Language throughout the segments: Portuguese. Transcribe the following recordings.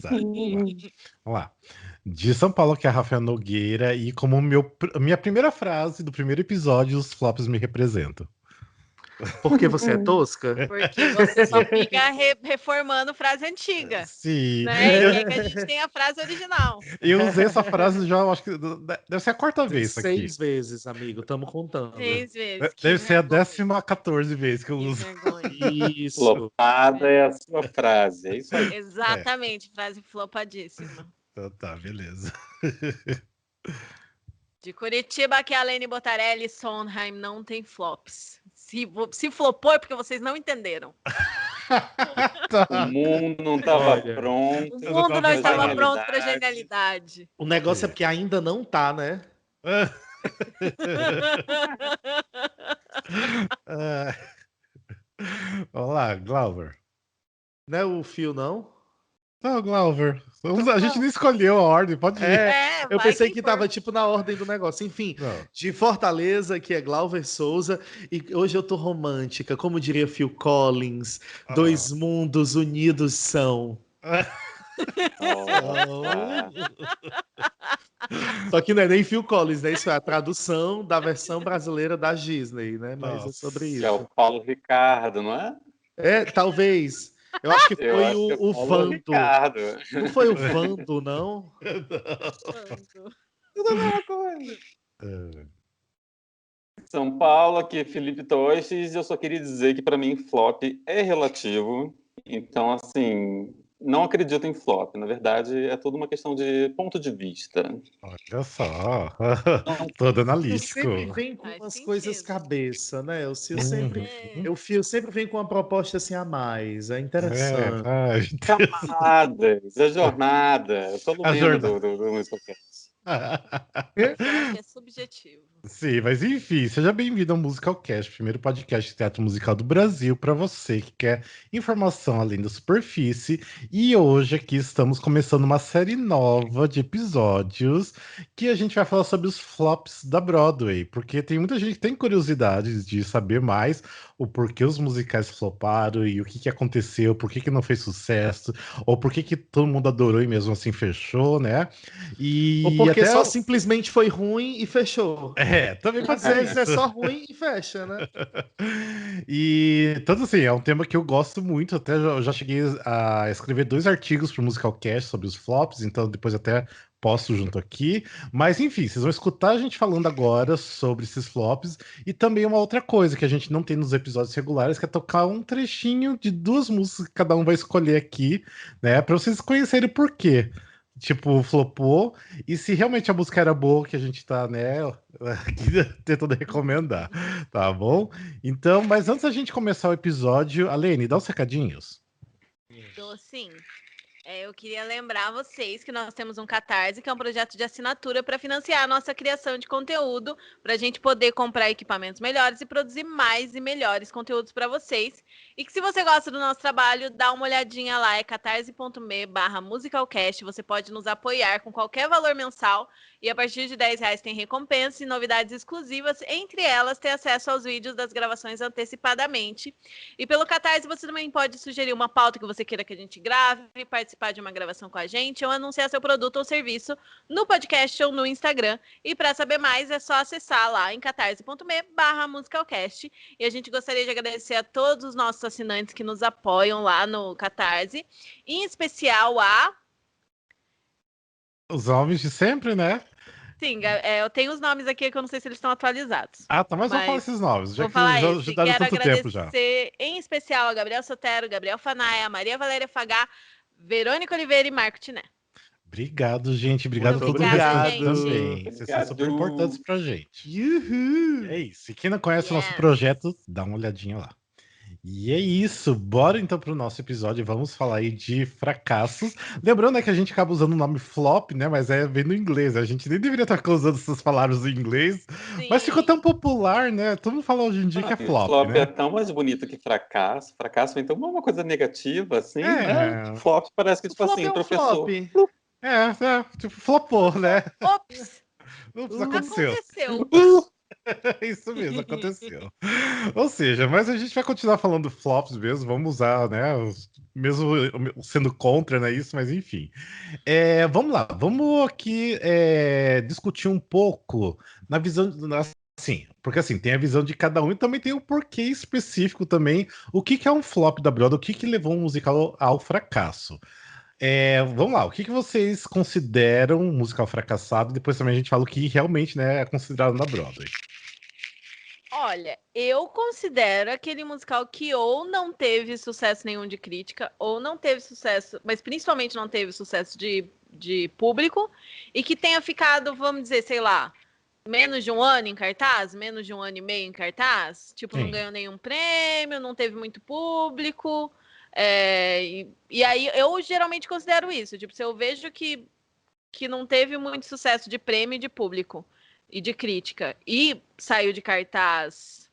Tá, vamos lá. De São Paulo, que é a Rafael Nogueira, e como minha primeira frase do primeiro episódio, os flops me representam. Porque você é tosca? Porque você só fica reformando frase antiga, Sim. né? E quer que a gente tenha a frase original. Eu usei essa frase já, eu acho que deve ser a quarta vez isso aqui. 6 vezes, amigo, tamo contando. 6 vezes. Deve ser a 14ª vez que eu uso. Isso. Flopada é a sua frase, é isso aí. Exatamente, frase flopadíssima. Então tá, beleza. De Curitiba, aqui é a Lene Botarelli, Sondheim não tem flops. Se flopou é porque vocês não entenderam. O mundo não estava Olha, pronto. O mundo não estava pronto para genialidade. genialidade. O negócio é porque ainda não tá, né? Vamos lá, Glauber. Não é o fio, não? Não, Glauber. A gente não escolheu a ordem, pode ir. Eu pensei que tava tipo na ordem do negócio. Enfim, Não. de Fortaleza, que é Glauber Souza, e hoje eu tô romântica, como diria Phil Collins, dois mundos unidos são. Só que não é nem Phil Collins, né? Isso é a tradução da versão brasileira da Disney, né? Mas é sobre isso. É o Paulo Ricardo, não é? É, talvez. Eu acho que Eu foi acho que é o Paulo Vando. Ricardo. Não foi o Vando, não? Tudo a mesma coisa. São Paulo, aqui é Felipe Toches, eu só queria dizer que para mim flop é relativo. Então, assim, não acredito em flop. Na verdade, é tudo uma questão de ponto de vista. Olha só. Todo analítico. Sempre vem com Faz umas sentido. coisas cabeça, né? O Fio sempre vem com uma proposta assim a mais. É interessante. Camadas, a jornada. Eu tô no A meio jornada. do Musicalcast. É subjetivo. Sim, mas enfim, seja bem-vindo ao Musicalcast, primeiro podcast de teatro musical do Brasil, para você que quer informação além da superfície. E hoje aqui estamos começando uma série nova de episódios que a gente vai falar sobre os flops da Broadway, porque tem muita gente que tem curiosidade de saber mais o porquê os musicais floparam e o que aconteceu, por que não fez sucesso, ou por que todo mundo adorou e mesmo assim fechou, né? E Ou porque até só simplesmente foi ruim e fechou. também pode Às ser vezes é isso. só ruim e fecha, né? E tanto assim, é um tema que eu gosto muito. Até eu já cheguei a escrever 2 artigos para o Musicalcast sobre os flops, então depois até posto junto aqui. Mas enfim, vocês vão escutar a gente falando agora sobre esses flops e também uma outra coisa que a gente não tem nos episódios regulares, que é tocar um trechinho de 2 músicas que cada um vai escolher aqui, né, para vocês conhecerem por quê. Tipo, flopou, e se realmente a música era boa, que a gente tá, né, tentando recomendar, tá bom? Então, mas antes da gente começar o episódio, Alene, dá os recadinhos. Tô sim. Eu queria lembrar vocês que nós temos um Catarse, que é um projeto de assinatura para financiar a nossa criação de conteúdo, para a gente poder comprar equipamentos melhores e produzir mais e melhores conteúdos para vocês. E que se você gosta do nosso trabalho, dá uma olhadinha lá, é catarse.me/musicalcast. Você pode nos apoiar com qualquer valor mensal e a partir de R$10 tem recompensa e novidades exclusivas, entre elas ter acesso aos vídeos das gravações antecipadamente. E pelo Catarse você também pode sugerir uma pauta que você queira que a gente grave, participar de uma gravação com a gente ou anunciar seu produto ou serviço no podcast ou no Instagram. E para saber mais é só acessar lá em catarse.me/musicalcast. E a gente gostaria de agradecer a todos os nossos assinantes que nos apoiam lá no Catarse, em especial a... Os homens de sempre, né? Sim, eu tenho os nomes aqui que eu não sei se eles estão atualizados. Ah, tá, mas vou falar esses nomes, já Vou que falar já esse. dá Quero tanto tempo já. agradecer em especial a Gabriel Sotero, Gabriel Fanaia, Maria Valéria Fagá, Verônica Oliveira e Marco Tiné. Obrigado, gente. Obrigado Muito por todo o obrigada, restante gente. também. Vocês são super importantes pra gente. Uhul. É isso. E quem não conhece o nosso projeto, dá uma olhadinha lá. E é isso, bora então pro nosso episódio, vamos falar aí de fracassos. Lembrando, né, que a gente acaba usando o nome flop, né, mas vem no inglês, a gente nem deveria estar usando essas palavras em inglês, mas ficou tão popular, né, todo mundo fala hoje em dia que é flop, Flop né? é tão mais bonito que fracasso. Fracasso, então, é uma coisa negativa, assim, É. né? Flop parece que, tipo Flop assim, é um professor... flop. Tipo, flopou, né? Ops! Ups, aconteceu. Isso mesmo, aconteceu. Ou seja, mas a gente vai continuar falando flops mesmo, vamos usar, né, mesmo sendo contra, né, isso, mas enfim. Vamos lá, vamos aqui discutir um pouco na visão, assim, porque assim, tem a visão de cada um e também tem o porquê específico também, o que que é um flop da Broadway, o que que levou um musical ao fracasso. Vamos lá, o que que vocês consideram um musical fracassado? Depois também a gente fala o que realmente, né, é considerado na Broadway. Olha, eu considero aquele musical que ou não teve sucesso nenhum de crítica, ou não teve sucesso, mas principalmente não teve sucesso de público, e que tenha ficado, vamos dizer, sei lá, menos de um ano em cartaz, menos de um ano e meio em cartaz, tipo, não Sim. ganhou nenhum prêmio, não teve muito público, e aí eu geralmente considero isso, tipo, se eu vejo que não teve muito sucesso de prêmio e de público e de crítica, e saiu de cartaz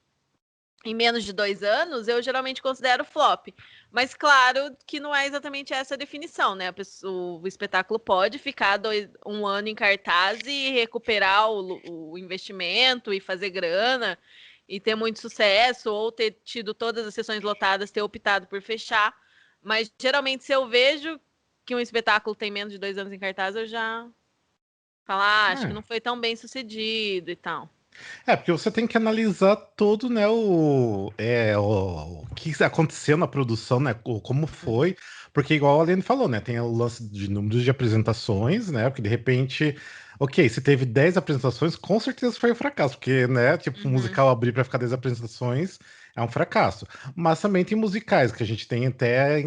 em menos de 2 anos, eu geralmente considero flop. Mas claro que não é exatamente essa a definição, né? O espetáculo pode ficar um ano em cartaz e recuperar o investimento e fazer grana e ter muito sucesso, ou ter tido todas as sessões lotadas, ter optado por fechar. Mas geralmente, se eu vejo que um espetáculo tem menos de 2 anos em cartaz, eu já falo, acho que É. não foi tão bem sucedido e tal. Porque você tem que analisar todo, né, o que aconteceu na produção, né, como foi, porque igual a Aline falou, né, tem o lance de números de apresentações, né, porque de repente, ok, se teve 10 apresentações, com certeza foi um fracasso, porque, né, tipo, um Uhum. musical abrir para ficar 10 apresentações é um fracasso. Mas também tem musicais, que a gente tem até,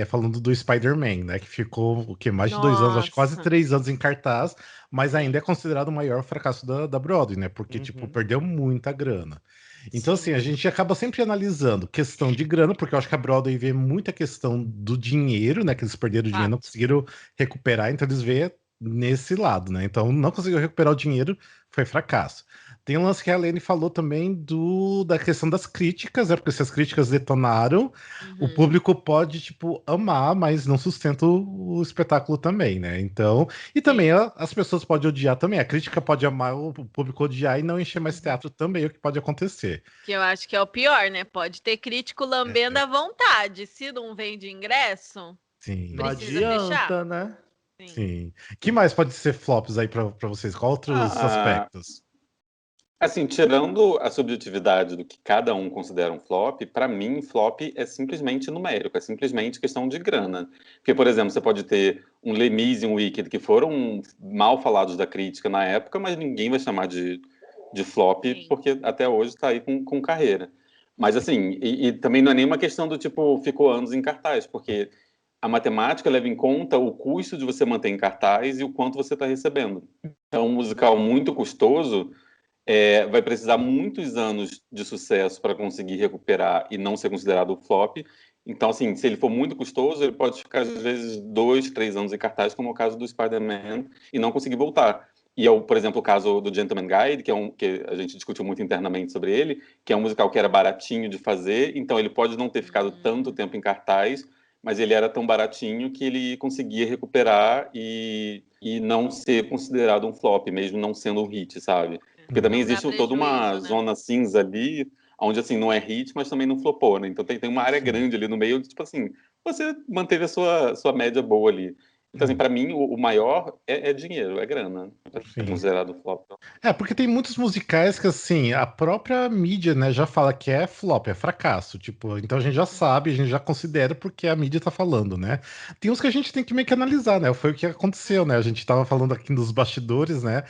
falando do Spider-Man, né, que ficou, o quê, mais de 2 anos, acho que quase Nossa. 3 anos em cartaz, mas ainda Sim. é considerado o maior fracasso da Broadway, né? Porque, tipo, Uhum. perdeu muita grana. Então, assim, Sim. a gente acaba sempre analisando questão de grana, porque eu acho que a Broadway vê muita questão do dinheiro, né? Que eles perderam o dinheiro, não Fato. conseguiram recuperar, então eles vê nesse lado, né? Então, não conseguiu recuperar o dinheiro, foi fracasso. Tem um lance que a Lene falou também da questão das críticas, porque se as críticas detonaram, o Uhum. público pode, tipo, amar, mas não sustenta o espetáculo também, né? Então, e também Sim. as pessoas podem odiar também. A crítica pode amar, o público odiar e não encher mais Uhum. teatro também, é o que pode acontecer. Que eu acho que é o pior, né? Pode ter crítico lambendo É, à vontade. Se não vende ingresso, Não sim, precisa fechar. adianta, né? Sim. sim. Que mais pode ser flops aí pra vocês? Qual outros Ah, aspectos? assim, tirando a subjetividade do que cada um considera um flop, para mim, flop é simplesmente numérico, é simplesmente questão de grana. Porque, por exemplo, você pode ter um Les Mis e um Wicked que foram mal falados da crítica na época, mas ninguém vai chamar de flop, Sim. porque até hoje está aí com carreira. Mas, assim, e também não é nenhuma questão do tipo, ficou anos em cartaz, porque a matemática leva em conta o custo de você manter em cartaz e o quanto você está recebendo. Então, um musical muito custoso vai precisar muitos anos de sucesso para conseguir recuperar e não ser considerado um flop. Então, assim, se ele for muito custoso, ele pode ficar, às vezes, 2, 3 anos em cartaz, como é o caso do Spider-Man, e não conseguir voltar. E, por exemplo, o caso do Gentleman Guide, que a gente discutiu muito internamente sobre ele, que é um musical que era baratinho de fazer, então ele pode não ter ficado tanto Hum. tempo em cartaz, mas ele era tão baratinho que ele conseguia recuperar e não ser considerado um flop, mesmo não sendo um hit, sabe? Porque também Não dá existe toda uma prejuízo, né? zona cinza ali, onde assim não é hit, mas também não flopou, né? Então tem uma área Sim. grande ali no meio, que, tipo assim, você manteve a sua média boa ali. Então, assim, É, para mim, o maior é dinheiro, é grana, pra ser sim. considerado flop. Porque tem muitos musicais que, assim, a própria mídia, né, já fala que é flop, é fracasso. Tipo, então a gente já Uhum. sabe, a gente já considera porque a mídia tá falando, né? Tem uns que a gente tem que meio que analisar, né? Foi o que aconteceu, né? A gente tava falando aqui nos bastidores, né?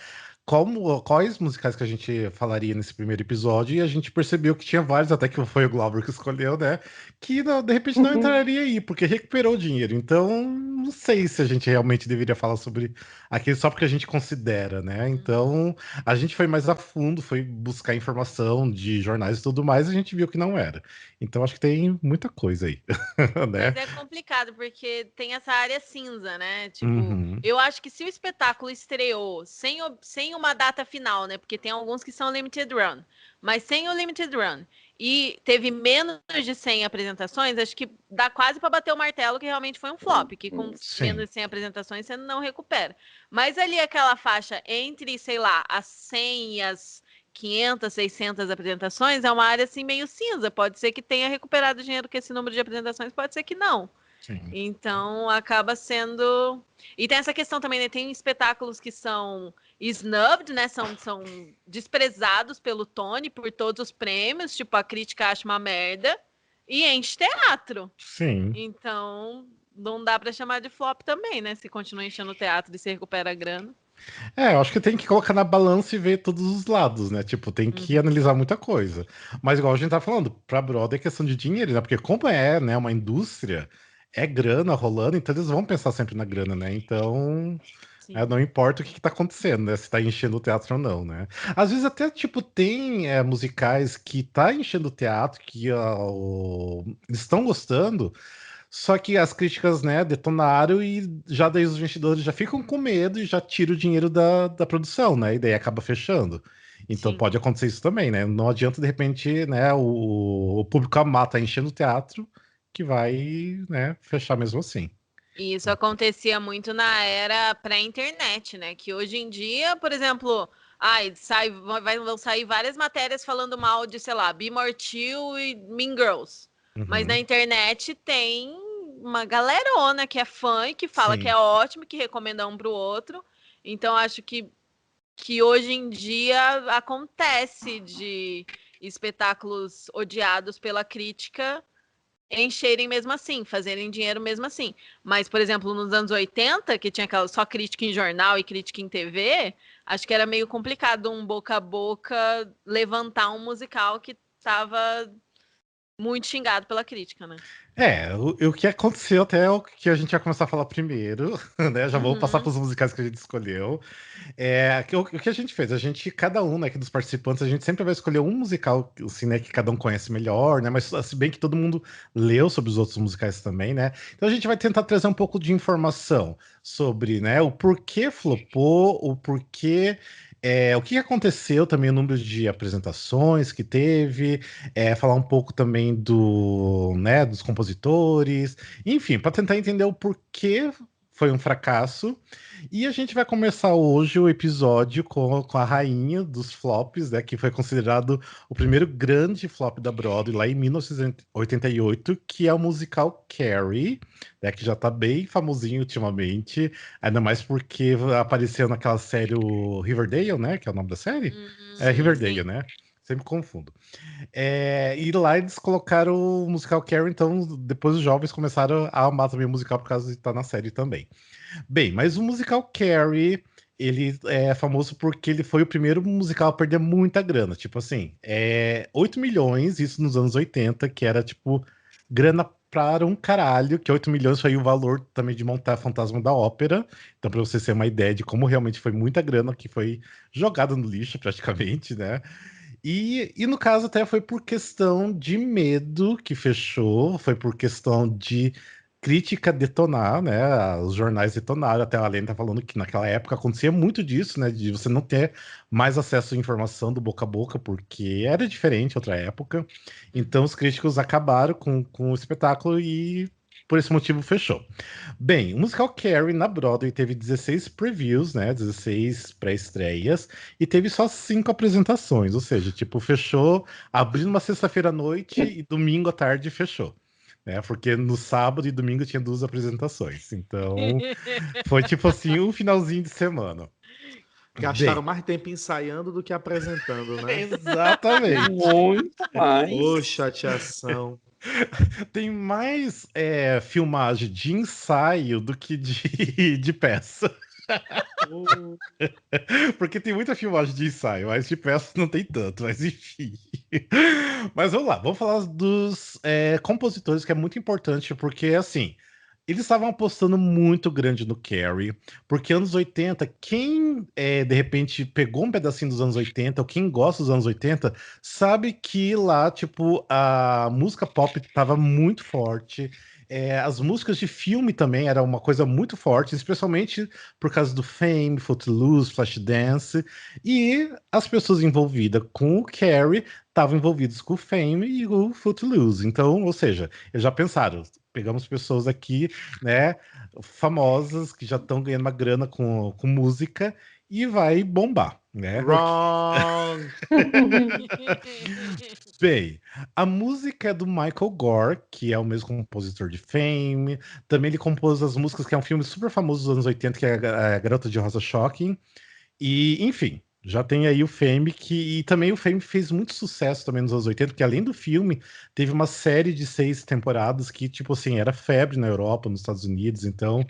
Quais musicais que a gente falaria nesse primeiro episódio, e a gente percebeu que tinha vários, até que foi o Glauber que escolheu, né? Que de repente não entraria aí, porque recuperou o dinheiro. Então, não sei se a gente realmente deveria falar sobre aquele só porque a gente considera, né? Uhum. Então, a gente foi mais a fundo, foi buscar informação de jornais e tudo mais, e a gente viu que não era. Então, acho que tem muita coisa aí, Mas né? é complicado, porque tem essa área cinza, né? Tipo, Uhum. eu acho que se o espetáculo estreou sem uma data final, né? Porque tem alguns que são limited run, mas sem o limited run, e teve menos de 100 apresentações, acho que dá quase para bater o martelo que realmente foi um flop, que com menos Sim. de 100 apresentações você não recupera. Mas ali aquela faixa entre, sei lá, as 100 e as 500, 600 apresentações, é uma área assim meio cinza. Pode ser que tenha recuperado dinheiro com esse número de apresentações, pode ser que não. Sim. Então, acaba sendo... E tem essa questão também, né? Tem espetáculos que são snubbed, né? São desprezados pelo Tony por todos os prêmios. Tipo, a crítica acha uma merda e enche teatro. Sim. Então, não dá pra chamar de flop também, né? Se continua enchendo o teatro e se recupera a grana. Eu acho que tem que colocar na balança e ver todos os lados, né? Tipo, tem que analisar muita coisa. Mas igual a gente tá falando, pra Broadway é questão de dinheiro, né? Porque como é, né, uma indústria, é grana rolando, então eles vão pensar sempre na grana, né? Então, não importa o que tá acontecendo, né? Se tá enchendo o teatro ou não, né? Às vezes até, tipo, tem musicais que tá enchendo o teatro, que eles estão gostando, só que as críticas, né, detonaram e já daí os investidores já ficam com medo e já tiram o dinheiro da produção, né? E daí acaba fechando. Então Sim. pode acontecer isso também, né? Não adianta, de repente, né, o público amar tá enchendo o teatro, que vai, né, fechar mesmo assim. E isso acontecia muito na era pré-internet, né? Que hoje em dia, por exemplo, vão sair várias matérias falando mal de, sei lá, Be More Chill e Mean Girls. Mas na internet tem uma galerona que é fã e que fala Sim. que é ótimo, que recomenda um pro outro. Então, acho que hoje em dia acontece de espetáculos odiados pela crítica encherem mesmo assim, fazerem dinheiro mesmo assim. Mas, por exemplo, nos anos 80, que tinha aquela só crítica em jornal e crítica em TV, acho que era meio complicado um boca a boca levantar um musical que estava muito xingado pela crítica, né? O que aconteceu até é o que a gente vai começar a falar primeiro, né? Já vou passar para os musicais que a gente escolheu. O que a gente fez? Cada um, né, aqui dos participantes, a gente sempre vai escolher um musical, assim, né, que cada um conhece melhor, né? Mas se bem que todo mundo leu sobre os outros musicais também, né? Então a gente vai tentar trazer um pouco de informação sobre, né, o porquê flopou, o porquê. O que aconteceu também, o número de apresentações que teve, falar um pouco também dos compositores, enfim, para tentar entender o porquê foi um fracasso. E a gente vai começar hoje o episódio com a rainha dos flops, né, que foi considerado o primeiro grande flop da Broadway lá em 1988, que é o musical Carrie, né, que já tá bem famosinho ultimamente, ainda mais porque apareceu naquela série o Riverdale, né, que é o nome da série? Riverdale, Sim. né? Sempre confundo. E lá eles colocaram o musical Carrie, então depois os jovens começaram a amar também o musical por causa de estar na série também. Bem, mas o musical Carrie, ele é famoso porque ele foi o primeiro musical a perder muita grana. Tipo assim, 8 milhões, isso nos anos 80, que era tipo grana para um caralho, que 8 milhões foi o valor também de montar Fantasma da Ópera. Então, para você ter uma ideia de como realmente foi muita grana que foi jogada no lixo, praticamente, né? E no caso até foi por questão de medo que fechou, foi por questão de crítica detonar, né? Os jornais detonaram, até a Lene tá falando que naquela época acontecia muito disso, né? De você não ter mais acesso à informação do boca a boca, porque era diferente outra época. Então os críticos acabaram com o espetáculo e por esse motivo fechou. Bem, o musical Carrie na Broadway teve 16 previews, né? 16 pré-estreias, e teve só 5 apresentações, ou seja, tipo, fechou, abriu uma sexta-feira à noite e domingo à tarde fechou. Né, porque no sábado e domingo tinha 2 apresentações. Então, foi tipo assim, um finalzinho de semana. Gastaram mais tempo ensaiando do que apresentando, né? Exatamente. Muito mais. Ô, chateação. Tem mais filmagem de ensaio do que de peça. Porque tem muita filmagem de ensaio, mas de peça não tem tanto, mas enfim. Mas vamos lá, vamos falar dos compositores, que é muito importante, porque assim, eles estavam apostando muito grande no Carrie, porque anos 80, quem de repente pegou um pedacinho dos anos 80, ou quem gosta dos anos 80, sabe que lá, tipo, a música pop estava muito forte. As músicas de filme também eram uma coisa muito forte, especialmente por causa do Fame, Footloose, Flashdance, e as pessoas envolvidas com o Carrie estavam envolvidas com o Fame e o Footloose. Então, ou seja, eles já pensaram, pegamos pessoas aqui, né, famosas, que já estão ganhando uma grana com música, e vai bombar, né? Wrong! Bem, a música é do Michael Gore, que é o mesmo compositor de Fame. Também ele compôs as músicas, que é um filme super famoso dos anos 80, que é a Garota de Rosa Shocking. E, enfim, já tem aí o Fame, e também o Fame fez muito sucesso também nos anos 80, porque além do filme, teve uma série de 6 temporadas que, tipo assim, era febre na Europa, nos Estados Unidos. Então,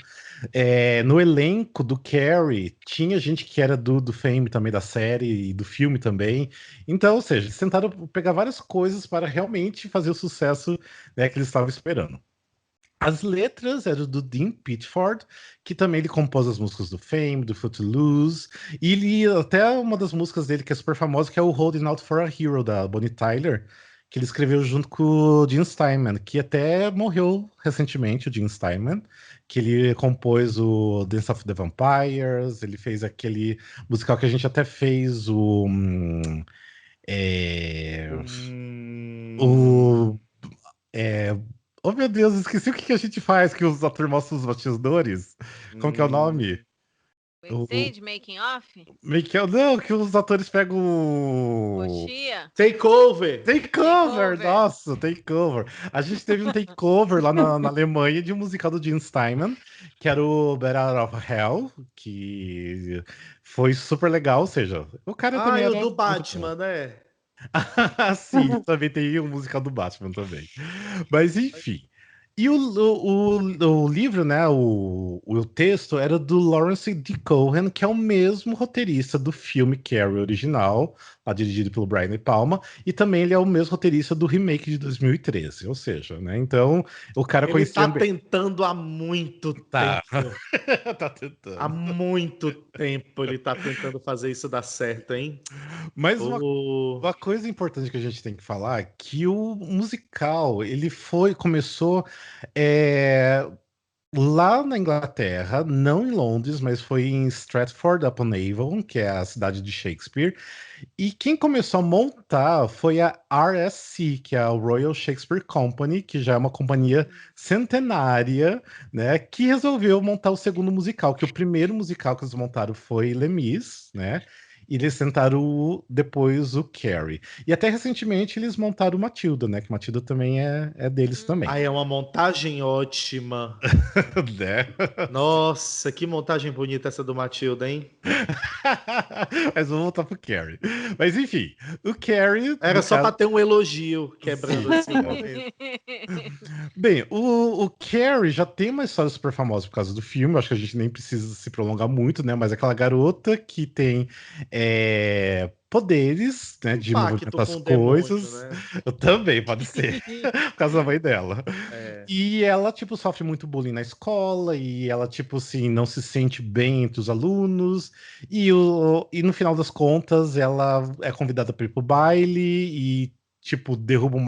no elenco do Carrie, tinha gente que era do Fame também, da série e do filme também. Então, ou seja, eles tentaram pegar várias coisas para realmente fazer o sucesso, né, que eles estavam esperando. As letras eram do Dean Pitchford, que também ele compôs as músicas do Fame, do Footloose, e ele, até uma das músicas dele que é super famosa, que é o Holding Out for a Hero, da Bonnie Tyler, que ele escreveu junto com o Gene Steinman, que até morreu recentemente, o Gene Steinman, que ele compôs o Dance of the Vampires, ele fez aquele musical que a gente até fez, é, o é... Oh, meu Deus, esqueci o que a gente faz, que os atores mostram os bastidores. Como que é o nome? Backstage, making off? Não, que os atores pegam Coxia? Takeover! Takeover! Nossa, Takeover. A gente teve um takeover lá na Alemanha de um musical do Gene Steinman, que era o Better Out of Hell, que foi super legal, ou seja, o cara também e o era do muito Batman, bom. né? Sim, também tem um musical do Batman também. Mas enfim. E o livro, né? O texto era do Lawrence D. Cohen, que é o mesmo roteirista do filme Carrie original, lá dirigido pelo Brian De Palma, e também ele é o mesmo roteirista do remake de 2013, ou seja, né? Então, o cara Ele conhecia tá bem. tentando há muito Tá, tempo. tá Há tentando. muito tempo ele tá tentando fazer isso dar certo, hein? Mas O... uma coisa importante que a gente tem que falar é que o musical, ele começou é, lá na Inglaterra, não em Londres, mas foi em Stratford-upon-Avon, que é a cidade de Shakespeare. E quem começou a montar foi a RSC, que é a Royal Shakespeare Company, que já é uma companhia centenária, né, que resolveu montar o segundo musical, que o primeiro musical que eles montaram foi Les Mis, né? E eles tentaram depois o Carrie. E até recentemente eles montaram o Matilda, né? Que Matilda também é deles também. é uma montagem ótima. Né? Nossa, que montagem bonita essa do Matilda, hein? Mas vamos voltar pro Carrie. Mas enfim, o Carrie, Era no só caso. pra ter um elogio quebrando Sim, assim o momento. Bem, o Carrie já tem uma história super famosa por causa do filme, acho que a gente nem precisa se prolongar muito, né? Mas aquela garota que tem poderes, né, Um de pacto movimentar as com o demônio, coisas. né? Eu também, pode ser, por causa da mãe dela. É. E ela, tipo, sofre muito bullying na escola, e ela, tipo assim, não se sente bem entre os alunos, e no final das contas, ela é convidada para ir pro baile, e tipo, derruba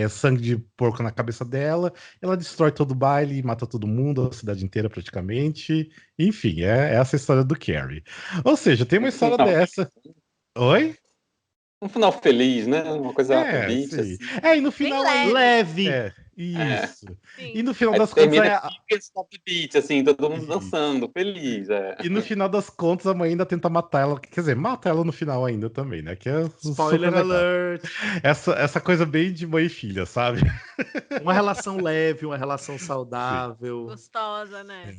sangue de porco na cabeça dela, ela destrói todo o baile, mata todo mundo, a cidade inteira praticamente. Enfim, é essa a história do Carrie. Ou seja, tem uma história dessa. Oi? Um final feliz, né? Uma coisa upbeat, Sim. assim. E no Bem final aí. Leve! É. Isso. E Sim. no final Aí das contas, termina com esse upbeat, assim, todo mundo dançando, feliz. e no final das contas, a mãe ainda tenta matar ela. Quer dizer, mata ela no final ainda também, né? Que é super Spoiler legal. alert! Essa coisa bem de mãe e filha, sabe? Uma relação leve, uma relação Sim. saudável. Gostosa, né?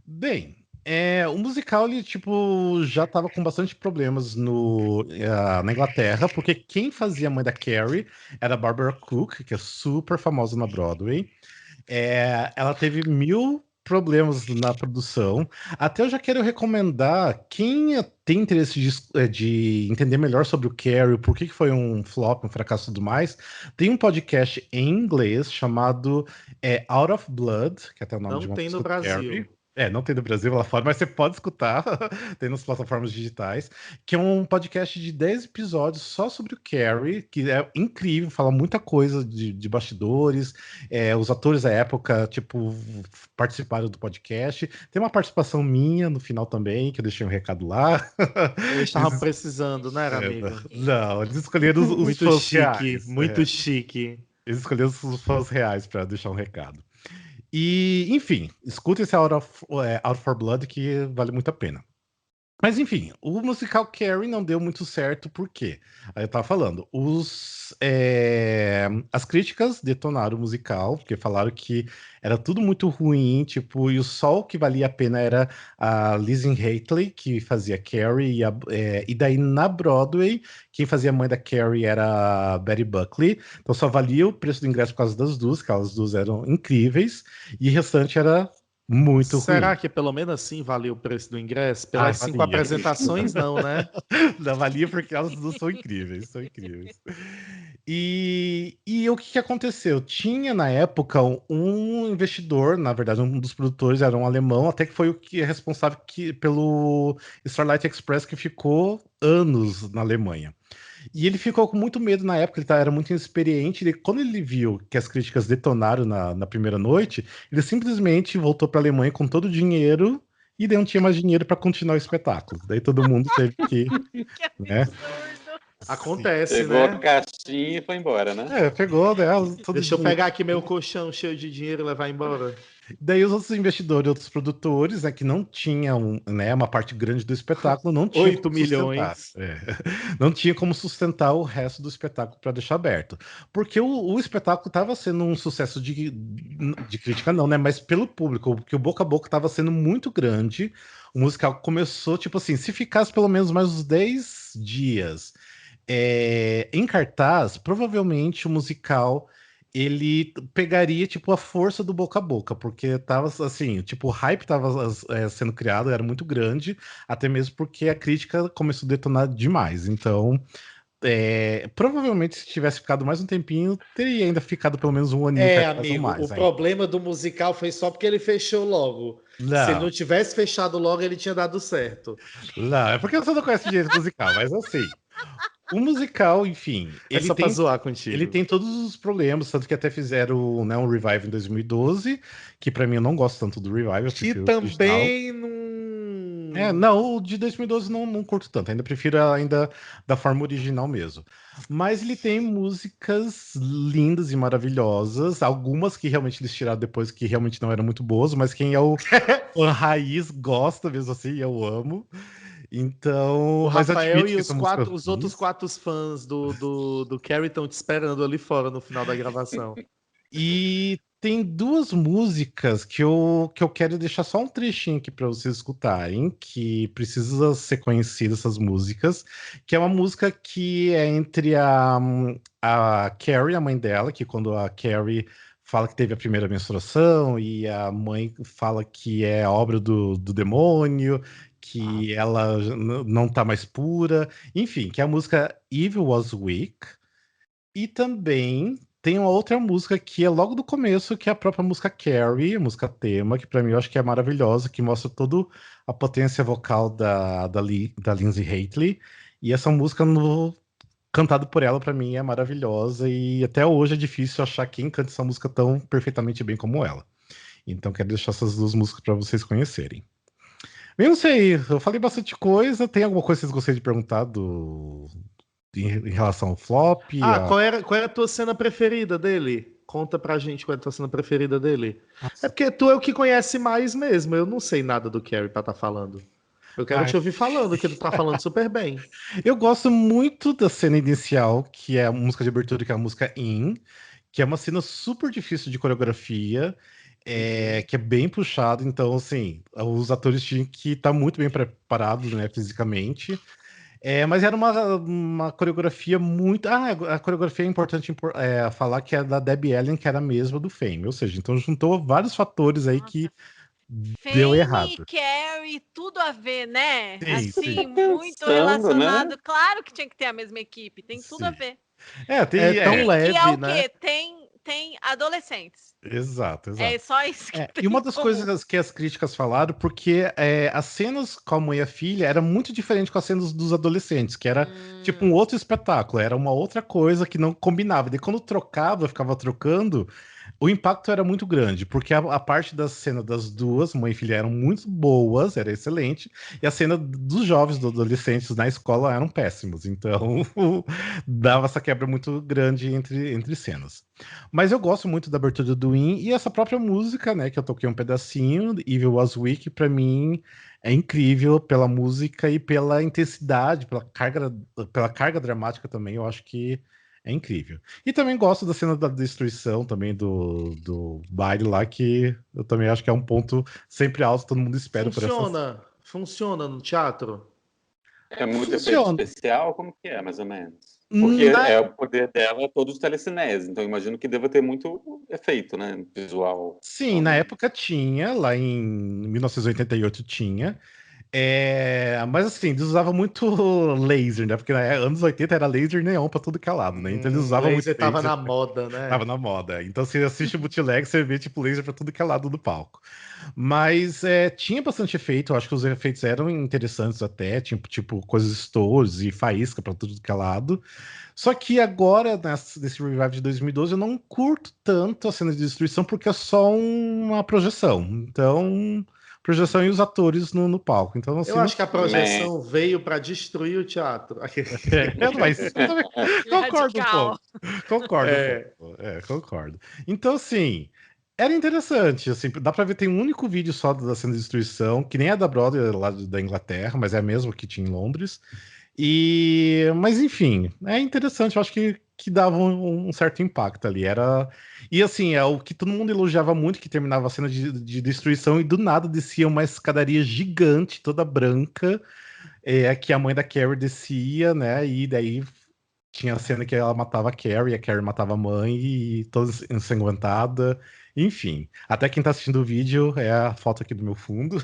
Bem, o musical, ele, tipo, já tava com bastante problemas na Inglaterra, porque quem fazia a mãe da Carrie era a Barbara Cook, que é super famosa na Broadway. Ela teve 1000 problemas na produção. Até eu já quero recomendar, quem tem interesse de entender melhor sobre o Carrie, por que foi um flop, um fracasso e tudo mais, tem um podcast em inglês chamado Out of Blood, que é até o nome de Não uma tem no música do Carrie. Brasil. Não tem no Brasil lá fora, mas você pode escutar, tem nas plataformas digitais, que é um podcast de 10 episódios só sobre o Carrie, que é incrível, fala muita coisa de bastidores, os atores da época, tipo, participaram do podcast. Tem uma participação minha no final também, que eu deixei um recado lá. Eles estavam precisando, né, amigo? Não, eles escolheram os Muito fãs chique, reais. muito chique. Eles escolheram os fãs reais para deixar um recado. E, enfim, escuta esse Out for Blood que vale muito a pena. Mas enfim, o musical Carrie não deu muito certo, por quê? Aí eu tava falando, as críticas detonaram o musical, porque falaram que era tudo muito ruim, tipo, e só o que valia a pena era a Lizzie Haitley, que fazia Carrie, e daí na Broadway, quem fazia a mãe da Carrie era a Betty Buckley, então só valia o preço do ingresso por causa das duas, que elas duas eram incríveis, e o restante era muito Será ruim. que pelo menos assim valia o preço do ingresso? Pelas 5 valia. apresentações, não, né? Não valia porque elas duas são incríveis, são incríveis. E o que aconteceu? Tinha na época um investidor, na verdade, um dos produtores era um alemão, até que foi o que é responsável pelo Starlight Express, que ficou anos na Alemanha. E ele ficou com muito medo na época, era muito inexperiente. Quando ele viu que as críticas detonaram na primeira noite, ele simplesmente voltou para a Alemanha com todo o dinheiro e daí não tinha mais dinheiro para continuar o espetáculo. Daí todo mundo teve que, Que né? absurdo. Acontece, Pegou né? a caixinha e foi embora, né? Pegou dela, todo Deixa eu dinheiro. pegar aqui meu colchão cheio de dinheiro e levar embora. Daí os outros investidores, outros produtores, né, que não tinham, né, uma parte grande do espetáculo, não tinha 8 como sustentar. milhões. Não tinha como sustentar o resto do espetáculo para deixar aberto. Porque o espetáculo estava sendo um sucesso de crítica, não, né? Mas pelo público, porque o boca a boca estava sendo muito grande. O musical começou, tipo assim, se ficasse pelo menos mais uns 10 dias em cartaz, provavelmente o musical ele pegaria tipo a força do boca a boca, porque tava assim, tipo, o hype tava sendo criado, era muito grande, até mesmo porque a crítica começou a detonar demais. Então, provavelmente se tivesse ficado mais um tempinho, teria ainda ficado pelo menos um aninho em cartaz ou Amigo, o mais, hein? problema do musical foi só porque ele fechou logo. Se ele não Não, tivesse fechado logo, ele tinha dado certo. não, é porque você não conhece o direito musical, mas assim, o musical, enfim, É ele só pra tem zoar Ele contigo. tem todos os problemas, tanto que até fizeram, né, um revive em 2012, que pra mim eu não gosto tanto do revive, eu Que prefiro o original. também não. Não, o de 2012 não curto tanto, ainda prefiro ainda da forma original mesmo. Mas ele tem músicas lindas e maravilhosas, algumas que realmente eles tiraram depois que realmente não eram muito boas, mas quem é o fã raiz gosta mesmo assim, eu amo. O Então, mas eu Rafael admito e que são músicas os outros ruins. 4 fãs do Carrie estão te esperando ali fora no final da gravação. E tem duas músicas que eu quero deixar só um trechinho aqui para vocês escutarem, que precisa ser conhecida essas músicas, que é uma música que é entre a Carrie, a mãe dela, que quando a Carrie fala que teve a primeira menstruação, e a mãe fala que é obra do demônio, que ela não tá mais pura, enfim, que é a música Eve Was Weak. E também tem uma outra música que é logo do começo, que é a própria música Carrie, a música tema, que pra mim eu acho que é maravilhosa, que mostra toda a potência vocal da Lindsay Haitley. E essa música cantada por ela, pra mim, é maravilhosa. E até hoje é difícil achar quem canta essa música tão perfeitamente bem como ela. Então quero deixar essas duas músicas pra vocês conhecerem. Eu não sei, eu falei bastante coisa. Tem alguma coisa que vocês gostariam de perguntar em relação ao flop? Qual era a tua cena preferida dele? Conta pra gente qual é a tua cena preferida dele. É porque tu é o que conhece mais mesmo. Eu não sei nada do Carrie pra estar falando. Eu quero Ai, te ouvir falando, que tu tá falando super bem. eu gosto muito da cena inicial, que é a música de abertura, que é a música In, que é uma cena super difícil de coreografia, que é bem puxada, então, assim, os atores tinham que estar muito bem preparados, né, fisicamente. Mas era uma coreografia muito. A coreografia é importante falar que é da Debbie Allen, que era a mesma do Fame, ou seja, então juntou vários fatores aí que deu Fame, errado. Carrie, tudo a ver, né? Sim, Assim, sim, muito Pensando, né? relacionado. Claro que tinha que ter a mesma equipe, tem tudo a sim. ver. É Tem. tão E é leve, o né? quê? Tem adolescentes. Exato, É exato. só isso que tem E uma em das comum. coisas que as críticas falaram, porque as cenas com a mãe e a filha era muito diferente com as cenas dos adolescentes, que era tipo um outro espetáculo, era uma outra coisa que não combinava. E quando trocava, ficava trocando, o impacto era muito grande, porque a parte da cena das duas, mãe e filha, eram muito boas, era excelente, e a cena dos jovens, dos adolescentes na escola eram péssimos, então dava essa quebra muito grande entre cenas. Mas eu gosto muito da abertura do In, e essa própria música, né, que eu toquei um pedacinho, Evil Was Weak, pra mim é incrível pela música e pela intensidade, pela carga dramática também, eu acho que é incrível. E também gosto da cena da destruição também do baile lá, que eu também acho que é um ponto sempre alto, todo mundo espera por essas. Funciona no teatro? É muito efeito Funciona. especial? Como que é, mais ou menos? Porque Na- é o poder dela, todo de telecinese. Então, imagino que deva ter muito efeito, né? Visual. Sim, na época tinha, lá em 1988 tinha. Mas assim, eles usavam muito laser, né? Porque anos 80 era laser neon pra tudo que é lado, né? Então eles usavam muito Laser tava laser. na moda, né? Tava na moda. Então você assiste o bootleg, você vê tipo laser pra tudo que é lado do palco. Mas tinha bastante efeito, eu acho que os efeitos eram interessantes até, tipo coisas stories e faísca pra tudo que é lado. Só que agora, nesse revive de 2012, eu não curto tanto a cena de destruição porque é só uma projeção. Então, projeção e os atores no palco. Então, assim, Eu não. acho que a projeção veio para destruir o teatro. Mas eu também concordo um Radical. pouco. Concordo um É. pouco. Concordo. Então, assim, era interessante. Assim, dá pra ver, tem um único vídeo só da cena de destruição, que nem é da Broadway lá da Inglaterra, mas é a mesma que tinha em Londres. Mas enfim, é interessante, eu acho que dava um certo impacto ali. E assim, é o que todo mundo elogiava muito, que terminava a cena de destruição e do nada descia uma escadaria gigante, toda branca, que a mãe da Carrie descia, né? E daí tinha a cena que ela matava a Carrie matava a mãe e toda ensanguentada. Enfim, até quem tá assistindo o vídeo é a foto aqui do meu fundo.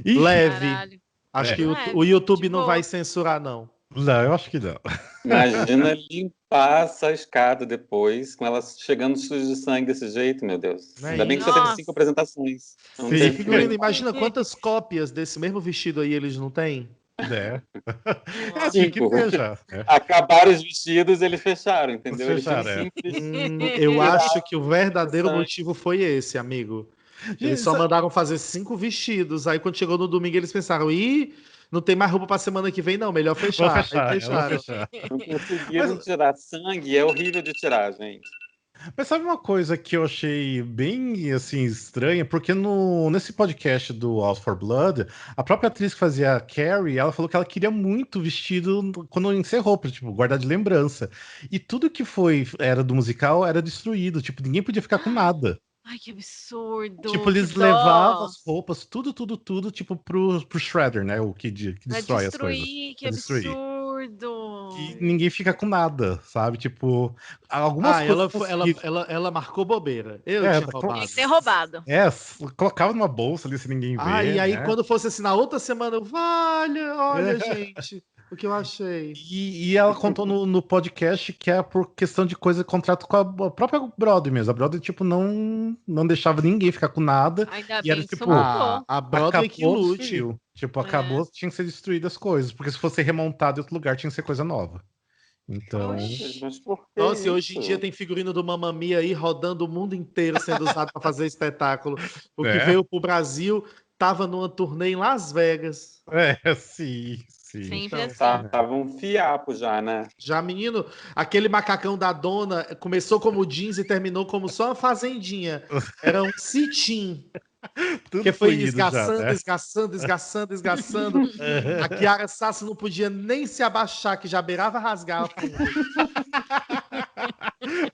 Enfim, Leve. Caralho. Acho que Leve, o YouTube de não boa. vai censurar, não. não, eu acho que não. Imagina limpar essa escada depois, com ela chegando suja de sangue desse jeito, meu Deus. Não é Ainda bem que isso? só teve Nossa. 5 apresentações. Não Sim. teve. Figurino, imagina quantas cópias desse mesmo vestido aí eles não têm? Né? Nossa. Tinha que 5. ter já. Acabaram os vestidos, eles fecharam, entendeu? Eles tinham Fecharam, simples. Eu tirar acho que o verdadeiro sangue. motivo foi esse, amigo. Eles Gente, só mandaram fazer 5 vestidos. Aí quando chegou no domingo, eles pensaram: ih, não tem mais roupa pra semana que vem, não. Melhor vou fechar. Aí fechar, eu vou fecharam. fechar. Não Mas, conseguiram tirar sangue, é horrível de tirar, gente. mas sabe uma coisa que eu achei bem assim estranha? Porque nesse podcast do Out for Blood, a própria atriz que fazia a Carrie, ela falou que ela queria muito o vestido quando encerrou, pra, tipo, guardar de lembrança. E tudo que era do musical era destruído, tipo, ninguém podia ficar com nada. Ai, que absurdo. Tipo, Que eles levavam dó. as roupas, tudo, tipo, pro Shredder, né? O que Pra destrói as coisas. destruir, que Pra destruir. absurdo. E ninguém fica com nada, sabe? Tipo, algumas Ah, coisas ela, conseguiram. ela marcou bobeira. Eu É, tinha Tinha roubado. que ter roubado. colocava numa bolsa ali sem ninguém Ah, e ver, aí né? quando fosse assim na outra semana, eu, olha, gente, o que eu achei. E ela contou no podcast que é por questão de coisa, contrato com a própria Broadway mesmo. A Broadway, tipo, não deixava ninguém ficar com nada. Ainda E era bem que isso tipo, Ah, mudou. a Broadway que acabou, lute. destruiu. Tipo, É. acabou, tinha que ser destruídas as coisas. Porque se fosse remontado em outro lugar, tinha que ser coisa nova. Então. Oxi. Mas por que Nossa, e hoje em dia isso? tem figurino do Mamma Mia aí rodando o mundo inteiro sendo usado para fazer espetáculo. O que É. veio pro Brasil tava numa turnê em Las Vegas. Sim, sim. Sempre Então, assim. Tava um fiapo já, né? já, menino, aquele macacão da dona começou como jeans e terminou como só uma fazendinha. Era um cetim. Tudo Que foi polido já, esgaçando, né? esgaçando, esgaçando, esgaçando. A Chiara Sassi não podia nem se abaixar, que já beirava rasgar a fundo.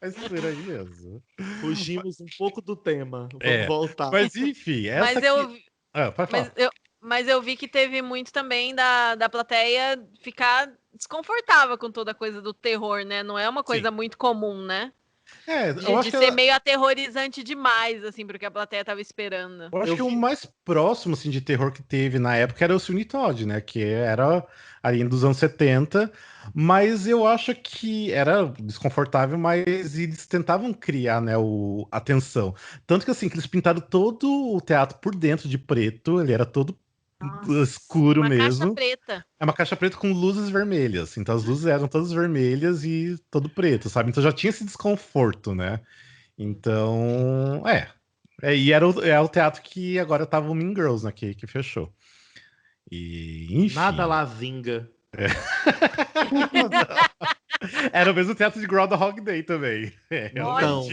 Vai ser aí mesmo. Fugimos um pouco do tema. Vamos É, voltar. mas enfim, essa Mas aqui. eu, Pode mas falar. eu, mas eu vi que teve muito também da plateia ficar desconfortável com toda a coisa do terror, né? Não é uma coisa Sim. muito comum, né? Eu acho De que ser meio aterrorizante demais, assim, porque a plateia tava esperando. eu acho Eu que o vi. mais próximo assim, de terror que teve na época era o Sweeney Todd, né? Que era ali dos anos 70. Mas eu acho que era desconfortável, mas eles tentavam criar, né, a tensão. Tanto que assim, que eles pintaram todo o teatro por dentro de preto, ele era todo Nossa, escuro uma caixa mesmo. preta. É uma caixa preta com luzes vermelhas. Então as luzes eram todas vermelhas e todo preto, sabe? Então já tinha esse desconforto, né? Então, e era o teatro que agora tava o Mean Girls, né, que fechou. E, enfim. Nada lá vinga. Era o mesmo teatro de Groundhog Day também. Então,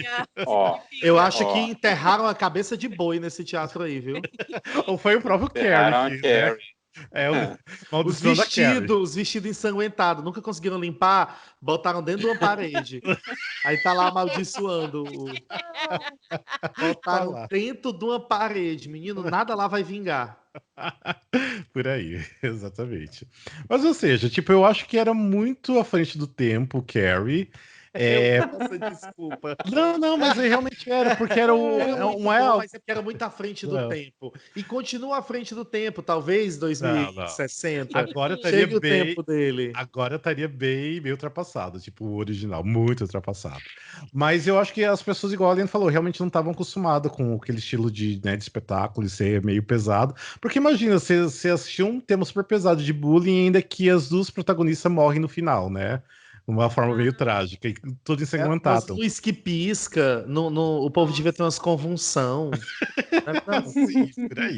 Ó, eu acho que enterraram a cabeça de boi nesse teatro aí, viu? Ou foi o próprio erraram Carrie. a Carrie. Os vestidos ensanguentados, nunca conseguiram limpar, botaram dentro de uma parede. Aí tá lá amaldiçoando. Botaram dentro de uma parede. Menino, nada lá vai vingar. Por aí, exatamente. Mas, ou seja, tipo, eu acho que era muito à frente do tempo, Carrie. Desculpa. Não, mas realmente era, porque era mas é porque era muito à frente do tempo. E continua à frente do tempo, talvez 2060. Agora estaria Chegue o tempo dele. Agora estaria bem ultrapassado, tipo o original, muito ultrapassado. Mas eu acho que as pessoas, igual a Aline falou, realmente não estavam acostumadas com aquele estilo de espetáculo e ser meio pesado. Porque imagina, você assistiu um tema super pesado de bullying, ainda que as duas protagonistas morrem no final, né? De uma forma meio trágica, e tudo ensanguentado. Luz que pisca, o povo devia ter umas convulsão.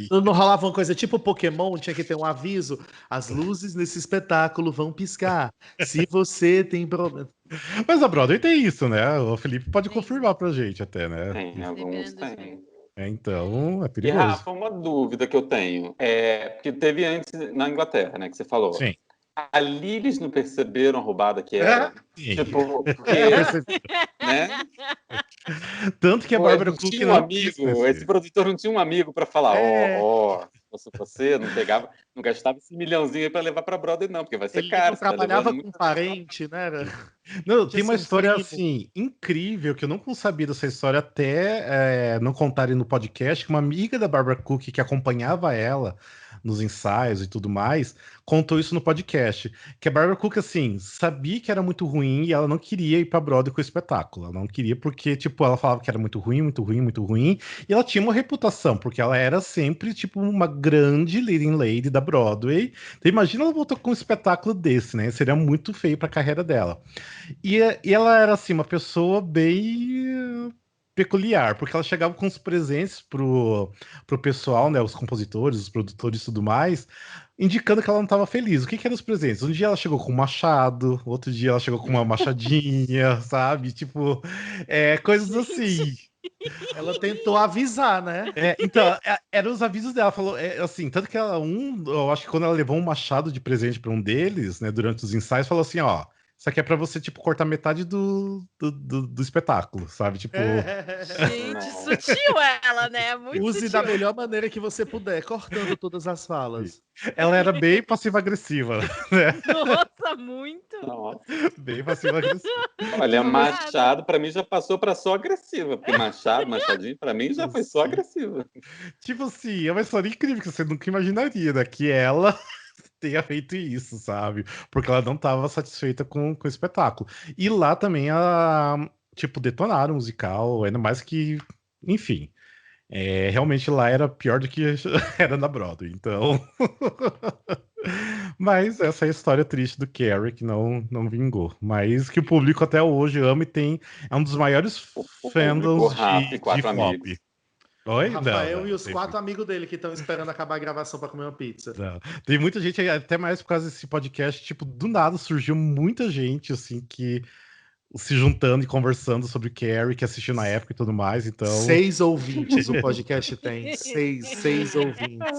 Não rolava uma coisa tipo Pokémon, tinha que ter um aviso. As luzes nesse espetáculo vão piscar. Se você tem problema. Mas a Broadway tem isso, né? O Felipe pode confirmar pra gente até, né? Tem, alguns tem. Então, é E, perigoso. Rafa, uma dúvida que eu tenho. Porque teve antes na Inglaterra, né, que você falou. Sim. Ali eles não perceberam a roubada que era? Sim. Tipo, porque, né? Tanto que a Bárbara Cook tinha um amigo, esse produtor não tinha um amigo para falar, se você não pegava, não gastava esse milhãozinho aí para levar para Broadway, não, porque vai ser caro. Ele trabalhava com parente, né? Não, tem uma história assim incrível que eu não sabia dessa história até não contarem no podcast, que uma amiga da Bárbara Cook que acompanhava ela nos ensaios e tudo mais, contou isso no podcast. Que a Bárbara Cook, assim, sabia que era muito ruim e ela não queria ir pra Broadway com o espetáculo. Ela não queria porque, tipo, ela falava que era muito ruim, muito ruim, muito ruim. E ela tinha uma reputação, porque ela era sempre, tipo, uma grande leading lady da Broadway. Então imagina ela voltar com um espetáculo desse, né? Seria muito feio pra carreira dela. E ela era, assim, uma pessoa bem peculiar, porque ela chegava com os presentes pro pessoal, né, os compositores, os produtores e tudo mais, indicando que ela não estava feliz. O que eram os presentes? Um dia ela chegou com um machado, outro dia ela chegou com uma machadinha, sabe? Tipo, coisas assim. Ela tentou avisar, né? Então, eram os avisos dela. Falou, assim, tanto que eu acho que quando ela levou um machado de presente para um deles, né, durante os ensaios, falou assim, ó, isso aqui é pra você, tipo, cortar metade do espetáculo, sabe? Tipo... Gente, sutil ela, né? Muito Use sutil. da melhor maneira que você puder, cortando todas as falas. Ela era bem passiva-agressiva, né? Nossa, muito. Nossa. Bem passiva-agressiva. Olha, Machado pra mim já passou pra só agressiva, porque Machadinho pra mim já foi só agressiva. Tipo assim, é uma história incrível que você nunca imaginaria, né? Que ela tenha feito isso, sabe? Porque ela não estava satisfeita com o espetáculo. E lá também, tipo, detonaram o musical, ainda mais que, enfim, realmente lá era pior do que era na Broadway, então... Mas essa é a história triste do Carrie, que não vingou. Mas que o público até hoje ama e é um dos maiores fandoms de flop. Oi? Rafael e os 4 amigos dele que estão esperando acabar a gravação para comer uma pizza. Não. Tem muita gente, até mais por causa desse podcast, tipo, do nada surgiu muita gente, assim, que se juntando e conversando sobre Carrie, que assistiu na época e tudo mais, então... 6 ouvintes o podcast tem. 6 ouvintes.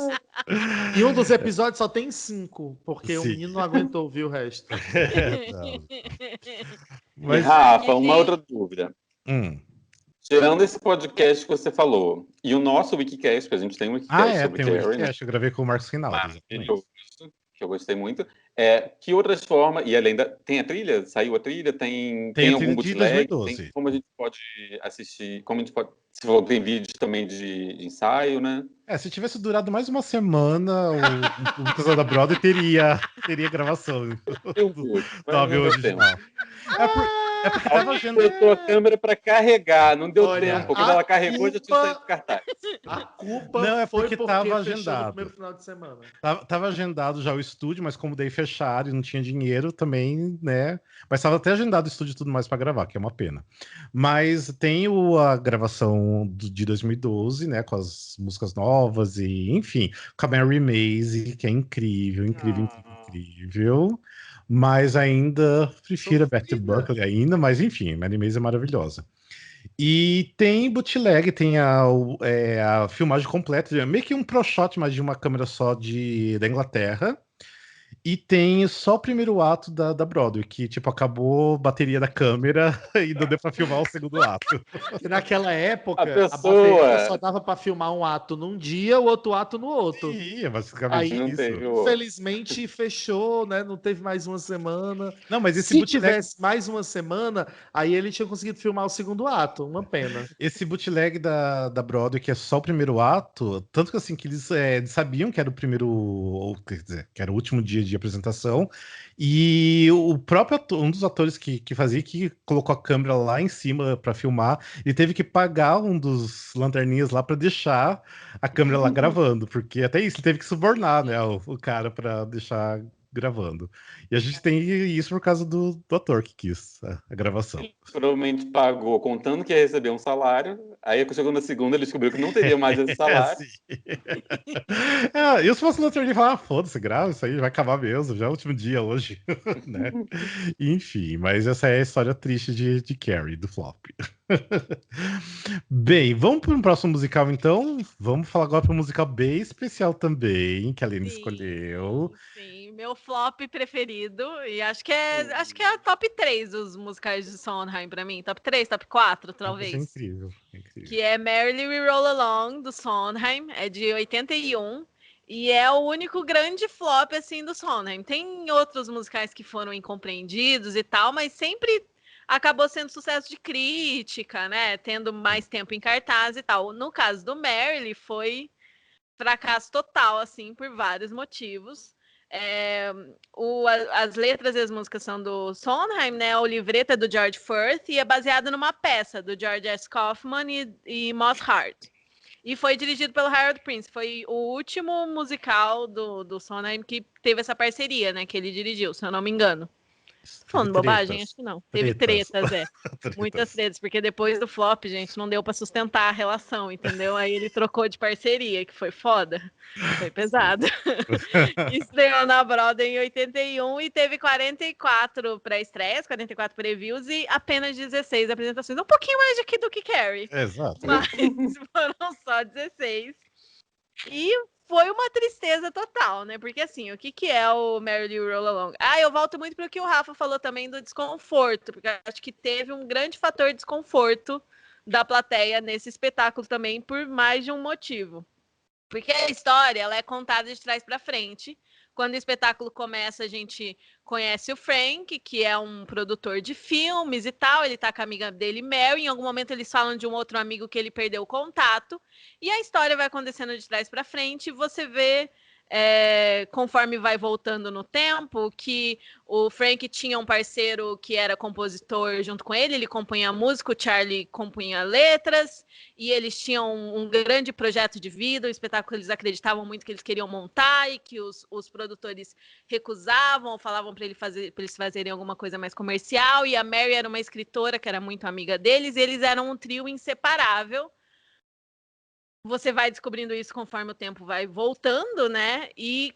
E um dos episódios só tem 5, porque o menino não aguentou ouvir o resto. Mas, Rafa, uma outra dúvida. Tirando esse podcast que você falou, e o nosso Wikicast, que a gente tem um Wikicast sobre tem Carrie, um Wikicast, eu gravei com o Marcos Rinaldo. Que eu gostei muito. Que outras formas, e além tem a trilha? Saiu a trilha? Tem algum bootleg? Tem como a gente pode assistir? Como a gente pode... Você falou que tem vídeos também de ensaio, né? Se tivesse durado mais uma semana, o Lucas da Broadway teria gravação do áudio original. É porque tava agendado. Botou a câmera pra carregar, não deu Olha, tempo. Quando ela carregou, já tinha saído do cartaz. A culpa Não, é foi porque porque tava fechou agendado. no primeiro final de semana. Tava agendado já o estúdio, mas como daí fecharam e não tinha dinheiro também, né? Mas tava até agendado o estúdio e tudo mais pra gravar, que é uma pena. Mas tem a gravação de 2012, né? Com as músicas novas e, enfim, com a Mary Maze, que é incrível, incrível, incrível. Mas ainda prefiro a Betty Sofrida. Buckley ainda, mas enfim, Mary Maze é maravilhosa. E tem bootleg, tem a filmagem completa, meio que um pro shot, mas de uma câmera só da Inglaterra. E tem só o primeiro ato da Broadway, que, tipo, acabou a bateria da câmera e não deu pra filmar o segundo ato. Porque naquela época, A a pessoa- bateria só dava pra filmar um ato num dia, o outro ato no outro. Sim, é basicamente Aí, Não isso. teve o- Infelizmente, fechou, né? Não teve mais uma semana. Não, mas esse Se bootleg, tivesse mais uma semana, aí ele tinha conseguido filmar o segundo ato. Uma pena. esse bootleg da Broadway, que é só o primeiro ato, tanto que assim, que eles sabiam que era o primeiro, ou quer dizer, que era o último dia de apresentação, e o próprio um dos atores que fazia, que colocou a câmera lá em cima para filmar, ele teve que pagar um dos lanterninhas lá para deixar a câmera lá gravando, porque até isso, ele teve que subornar, né, o cara para deixar gravando. E a gente tem isso por causa do ator que quis a gravação. Provavelmente pagou contando que ia receber um salário. Aí, quando chegou na segunda, ele descobriu que não teria mais esse salário. Sim. Eu se fosse lanterninha, falar, foda-se, grava isso aí, vai acabar mesmo, já é o último dia hoje, né? Enfim, mas essa é a história triste de Carrie, do flop. Bem, vamos para um próximo musical, então. Vamos falar agora para um musical bem especial também, que a Aline escolheu. Sim, meu flop preferido. E acho que é a top 3 dos musicais de Sondheim pra mim. Top 3, top 4, Isso é talvez. incrível, é incrível. Que é Merrily We Roll Along, do Sondheim. É de 81. E é o único grande flop, assim, do Sondheim. Tem outros musicais que foram incompreendidos e tal, mas sempre acabou sendo sucesso de crítica, né? Tendo mais tempo em cartaz e tal. No caso do Merrily, foi fracasso total, assim, por vários motivos. As letras e as músicas são do Sondheim, né? O livreto é do George Furth e é baseado numa peça do George S. Kaufman e Moss Hart. E foi dirigido pelo Harold Prince. Foi o último musical do Sondheim que teve essa parceria, né? Que ele dirigiu, se eu não me engano. Falando bobagem? Acho que não. Teve tretas. Muitas tretas, porque depois do flop, gente, não deu pra sustentar a relação, entendeu? Aí ele trocou de parceria, que foi foda. Foi pesado. Estreou na Broadway em 81 e teve 44 pré-estreias, 44 previews e apenas 16 apresentações. Um pouquinho mais aqui do que Carrie. Exato. Mas foram só 16. E foi uma tristeza total, né? Porque assim, o que é o Merrily Roll Along? Eu volto muito para o que o Rafa falou também do desconforto, porque acho que teve um grande fator de desconforto da plateia nesse espetáculo também, por mais de um motivo. Porque a história, ela é contada de trás para frente. Quando o espetáculo começa, a gente conhece o Frank, que é um produtor de filmes e tal. Ele tá com a amiga dele, Mary. Em algum momento eles falam de um outro amigo que ele perdeu o contato. E a história vai acontecendo de trás para frente. E você vê, conforme vai voltando no tempo, que o Frank tinha um parceiro que era compositor junto com ele. Ele compunha a música, o Charlie compunha letras. E eles tinham um grande projeto de vida, um espetáculo que eles acreditavam muito que eles queriam montar e que os produtores recusavam, falavam para eles fazerem alguma coisa mais comercial. E a Mary era uma escritora que era muito amiga deles, e eles eram um trio inseparável. Você vai descobrindo isso conforme o tempo vai voltando, né? E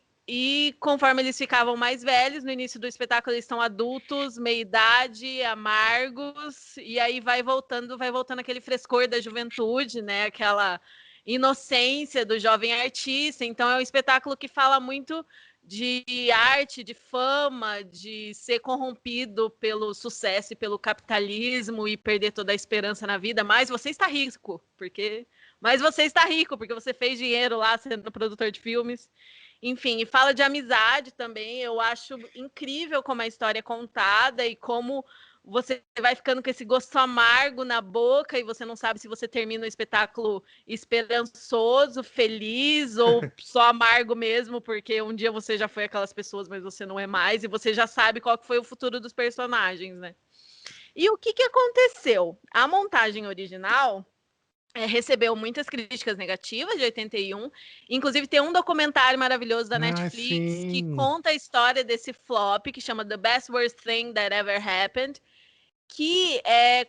conforme eles ficavam mais velhos, no início do espetáculo eles estão adultos, meia-idade, amargos, e aí vai voltando aquele frescor da juventude, né? Aquela inocência do jovem artista. Então é um espetáculo que fala muito de arte, de fama, de ser corrompido pelo sucesso e pelo capitalismo e perder toda a esperança na vida, mas você está rico, porque você fez dinheiro lá sendo produtor de filmes. Enfim, e fala de amizade também. Eu acho incrível como a história é contada e como você vai ficando com esse gosto amargo na boca e você não sabe se você termina o espetáculo esperançoso, feliz ou só amargo mesmo, porque um dia você já foi aquelas pessoas, mas você não é mais, e você já sabe qual que foi o futuro dos personagens, né? E o que aconteceu? A montagem original recebeu muitas críticas negativas de 81. Inclusive, tem um documentário maravilhoso da Netflix que conta a história desse flop, que chama The Best Worst Thing That Ever Happened, que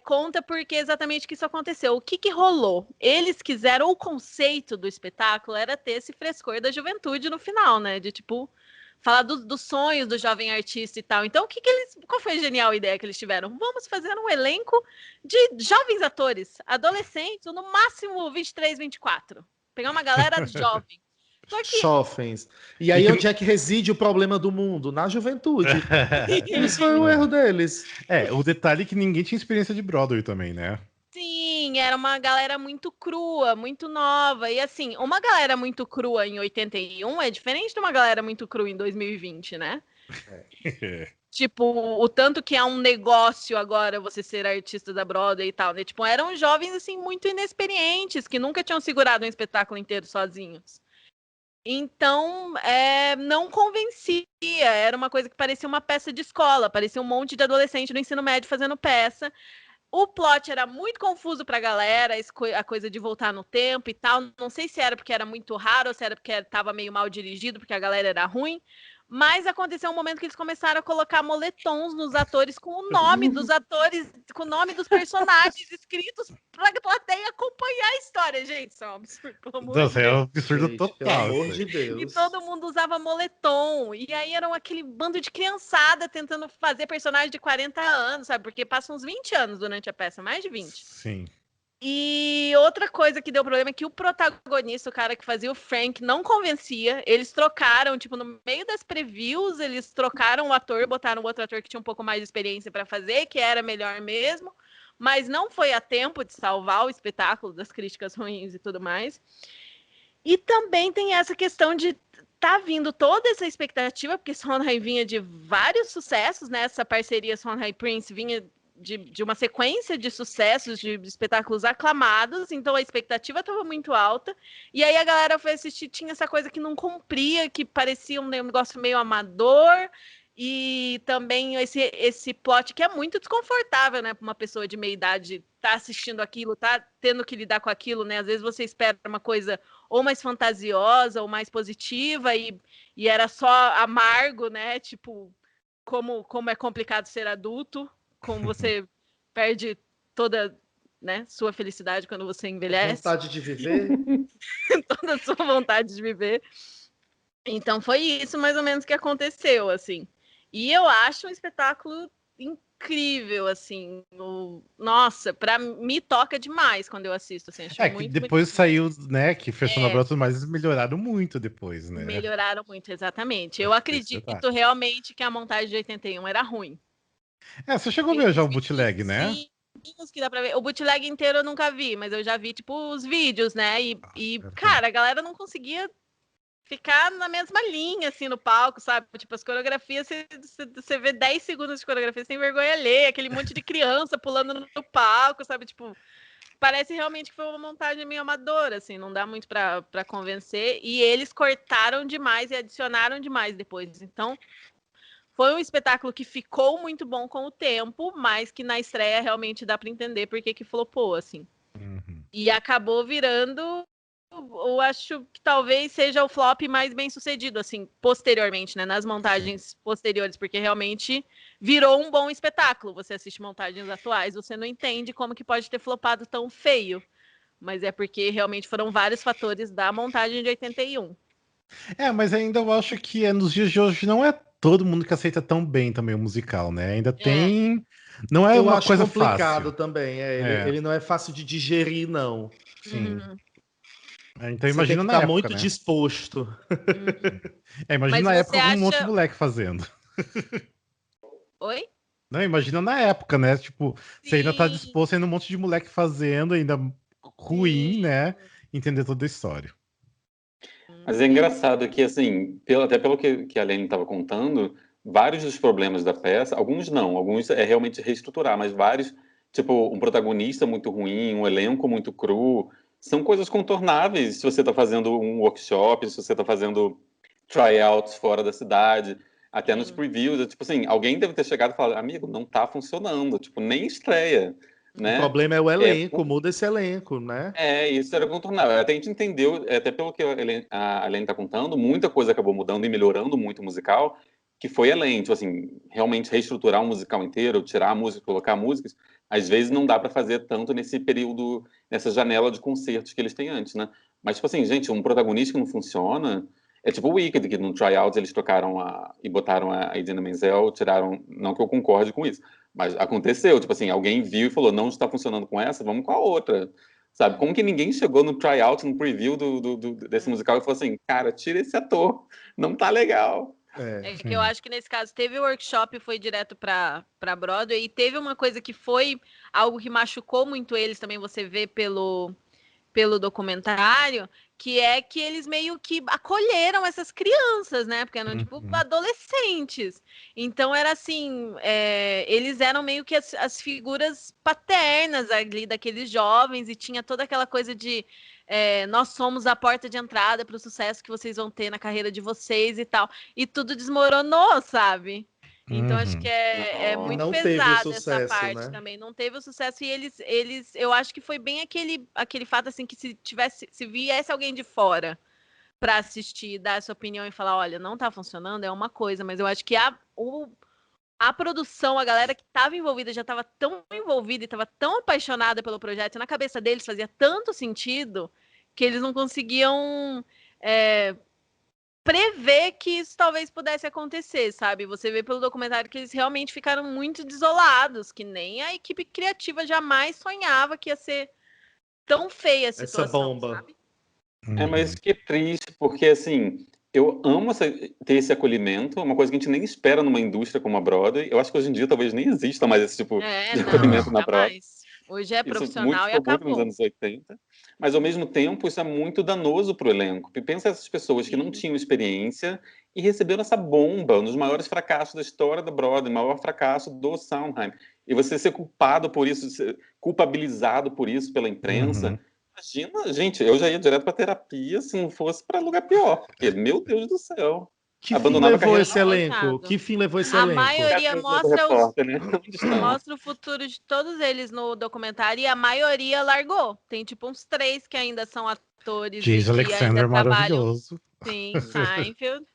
conta porque exatamente que isso aconteceu. O que rolou? Eles quiseram, o conceito do espetáculo era ter esse frescor da juventude no final, né? De tipo, falar dos sonhos do jovem artista e tal. Então, qual foi a genial ideia que eles tiveram? Vamos fazer um elenco de jovens atores, adolescentes, ou no máximo 23, 24. Pegar uma galera jovem. Jovens. E aí, onde é que reside o problema do mundo? Na juventude. Isso foi o erro deles. O detalhe é que ninguém tinha experiência de Broadway também, né? Sim, era uma galera muito crua, muito nova. E assim, uma galera muito crua em 81 é diferente de uma galera muito crua em 2020, né? Tipo, o tanto que é um negócio agora você ser artista da Broadway e tal, né? Tipo, eram jovens, assim, muito inexperientes, que nunca tinham segurado um espetáculo inteiro sozinhos. Então, não convencia. Era uma coisa que parecia uma peça de escola, parecia um monte de adolescente no ensino médio fazendo peça. O plot era muito confuso pra galera, a coisa de voltar no tempo e tal. Não sei se era porque era muito raro ou se era porque estava meio mal dirigido, porque a galera era ruim. Mas aconteceu um momento que eles começaram a colocar moletons nos atores com o nome dos atores, com o nome dos personagens escritos pra plateia acompanhar a história. Gente, isso é um absurdo, pelo amor de Deus. É um absurdo total. Pelo amor de Deus. E todo mundo usava moletom. E aí era aquele bando de criançada tentando fazer personagem de 40 anos, sabe? Porque passa uns 20 anos durante a peça, mais de 20. Sim. E outra coisa que deu problema é que o protagonista, o cara que fazia o Frank, não convencia. Eles trocaram, tipo, no meio das previews, eles trocaram o ator, botaram outro ator que tinha um pouco mais de experiência para fazer, que era melhor mesmo, mas não foi a tempo de salvar o espetáculo das críticas ruins e tudo mais. E também tem essa questão de tá vindo toda essa expectativa, porque Sondheim vinha de vários sucessos, né? Essa parceria Sondheim-Prince vinha de uma sequência de sucessos, de espetáculos aclamados, então a expectativa estava muito alta, e aí a galera foi assistir, tinha essa coisa que não cumpria, que parecia um negócio meio amador, e também esse plot que é muito desconfortável, né, para uma pessoa de meia idade tá assistindo aquilo, tá tendo que lidar com aquilo, né, às vezes você espera uma coisa ou mais fantasiosa, ou mais positiva, e era só amargo, né, tipo, como é complicado ser adulto, como você perde toda, né, sua felicidade quando você envelhece. Vontade de viver. Toda a sua vontade de viver. Então foi isso mais ou menos que aconteceu, assim. E eu acho um espetáculo incrível, assim. Nossa, pra mim toca demais quando eu assisto, assim. Acho muito, que depois muito saiu, né, que fechou na Broadway, mas eles melhoraram muito depois, né? Melhoraram muito, exatamente. Eu acredito realmente que a montagem de 81 era ruim. Você chegou a ver já o bootleg, né? Sim, que dá pra ver. O bootleg inteiro eu nunca vi, mas eu já vi, tipo, os vídeos, né? Cara, a galera não conseguia ficar na mesma linha, assim, no palco, sabe? Tipo, as coreografias, você vê 10 segundos de coreografia sem vergonha alheia, aquele monte de criança pulando no palco, sabe? Tipo, parece realmente que foi uma montagem meio amadora, assim, não dá muito pra convencer. E eles cortaram demais e adicionaram demais depois. Então, foi um espetáculo que ficou muito bom com o tempo, mas que na estreia realmente dá para entender por que flopou, assim. Uhum. E acabou virando, eu acho que talvez seja o flop mais bem sucedido, assim, posteriormente, né? Nas montagens posteriores, porque realmente virou um bom espetáculo. Você assiste montagens atuais, você não entende como que pode ter flopado tão feio. Mas é porque realmente foram vários fatores da montagem de 81. Mas ainda eu acho que nos dias de hoje não é todo mundo que aceita tão bem também o musical, né? Ainda tem. Não é eu uma acho coisa complicado fácil. também. Ele não é fácil de digerir, não. Sim. Então Você imagina tem que na estar época, muito né? disposto. Imagina Mas na você época com um monte de moleque fazendo. Oi? Não, imagina na época, né? Tipo, você ainda tá disposto a ir um monte de moleque fazendo, ainda ruim, né? Entender toda a história. Mas é engraçado que, assim, até pelo que a Lene estava contando, vários dos problemas da peça, alguns não, alguns é realmente reestruturar, mas vários, tipo, um protagonista muito ruim, um elenco muito cru, são coisas contornáveis se você está fazendo um workshop, se você está fazendo tryouts fora da cidade. Até nos previews, tipo assim, alguém deve ter chegado e falado, amigo, não tá funcionando, tipo, nem estreia, né? O problema é o elenco, muda esse elenco, né? Isso era contornável. Até a gente entendeu, até pelo que a Helene tá contando, muita coisa acabou mudando e melhorando muito o musical, que foi além, tipo assim, realmente reestruturar um musical inteiro, tirar a música, colocar músicas, às vezes não dá para fazer tanto nesse período, nessa janela de concertos que eles têm antes, né? Mas, tipo assim, gente, um protagonista que não funciona, é tipo o Wicked, que no tryout eles tocaram e botaram a Idina Menzel, tiraram, não que eu concorde com isso, mas aconteceu, tipo assim, alguém viu e falou, não está funcionando com essa, vamos com a outra. Sabe, como que ninguém chegou no tryout, no preview desse musical e falou assim, cara, tira esse ator, não tá legal. É que eu acho que nesse caso teve o workshop e foi direto pra Broadway, e teve uma coisa que foi algo que machucou muito eles também, você vê pelo documentário, que é que eles meio que acolheram essas crianças, né? Porque eram, tipo, adolescentes. Então, era assim, eles eram meio que as figuras paternas ali daqueles jovens, e tinha toda aquela coisa de nós somos a porta de entrada para o sucesso que vocês vão ter na carreira de vocês e tal. E tudo desmoronou, sabe? Então, acho que é muito não pesado teve o essa sucesso, parte, né? também. Não teve o sucesso, e eles eu acho que foi bem aquele fato, assim, que se viesse alguém de fora para assistir, dar essa opinião e falar, olha, não tá funcionando, é uma coisa, mas eu acho que a produção, a galera que estava envolvida já estava tão envolvida e estava tão apaixonada pelo projeto, e na cabeça deles fazia tanto sentido que eles não conseguiam prever que isso talvez pudesse acontecer, sabe? Você vê pelo documentário que eles realmente ficaram muito desolados, que nem a equipe criativa jamais sonhava que ia ser tão feia a situação, essa bomba. sabe? Mas que triste, porque assim, eu amo ter esse acolhimento, uma coisa que a gente nem espera numa indústria como a Broadway. Eu acho que hoje em dia talvez nem exista mais esse tipo de acolhimento na Broadway. Jamais. Hoje é Isso profissional e ficou muito nos acabou. anos 80, mas ao mesmo tempo isso é muito danoso para o elenco. E pensa essas pessoas que não tinham experiência e receberam essa bomba, um dos maiores fracassos da história da Broadway, maior fracasso do Sondheim. E você ser culpado por isso, ser culpabilizado por isso pela imprensa. Imagina, gente, eu já ia direto para terapia se não fosse para lugar pior, porque, meu Deus do céu. Que fim levou esse elenco? Coitado. Que fim levou esse A elenco? maioria né? mostra o futuro de todos eles no documentário, e a maioria largou. Tem tipo uns 3 que ainda são atores Jason e Alexander ainda trabalham. maravilhoso. Sim, Seinfeld.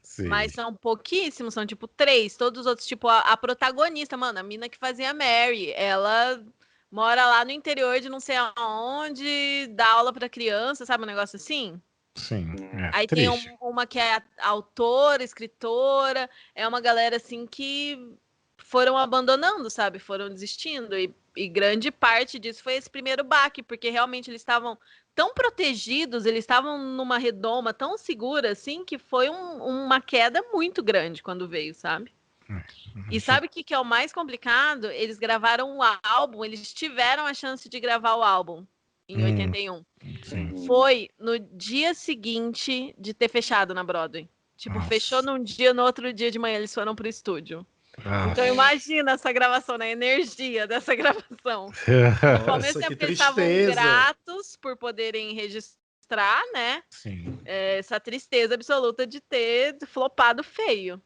Sim. Mas são pouquíssimos, são tipo 3. Todos os outros, tipo a protagonista, mano, a mina que fazia a Mary, ela mora lá no interior de não sei aonde, dá aula pra criança, sabe, um negócio assim? Sim, Aí triste. tem uma que é autora, escritora, é uma galera assim que foram abandonando, sabe? Foram desistindo, e grande parte disso foi esse primeiro baque, porque realmente eles estavam tão protegidos, eles estavam numa redoma tão segura, assim, que foi uma queda muito grande quando veio, sabe? E sabe o que é o mais complicado? Eles gravaram o álbum, eles tiveram a chance de gravar o álbum em 81. Sim. Foi no dia seguinte de ter fechado na Broadway. Tipo, fechou num dia, no outro dia de manhã eles foram pro estúdio. Então imagina essa gravação, né? A energia dessa gravação. Ao mesmo tempo que eles estavam gratos por poderem registrar, né? Sim. Essa tristeza absoluta de ter flopado feio.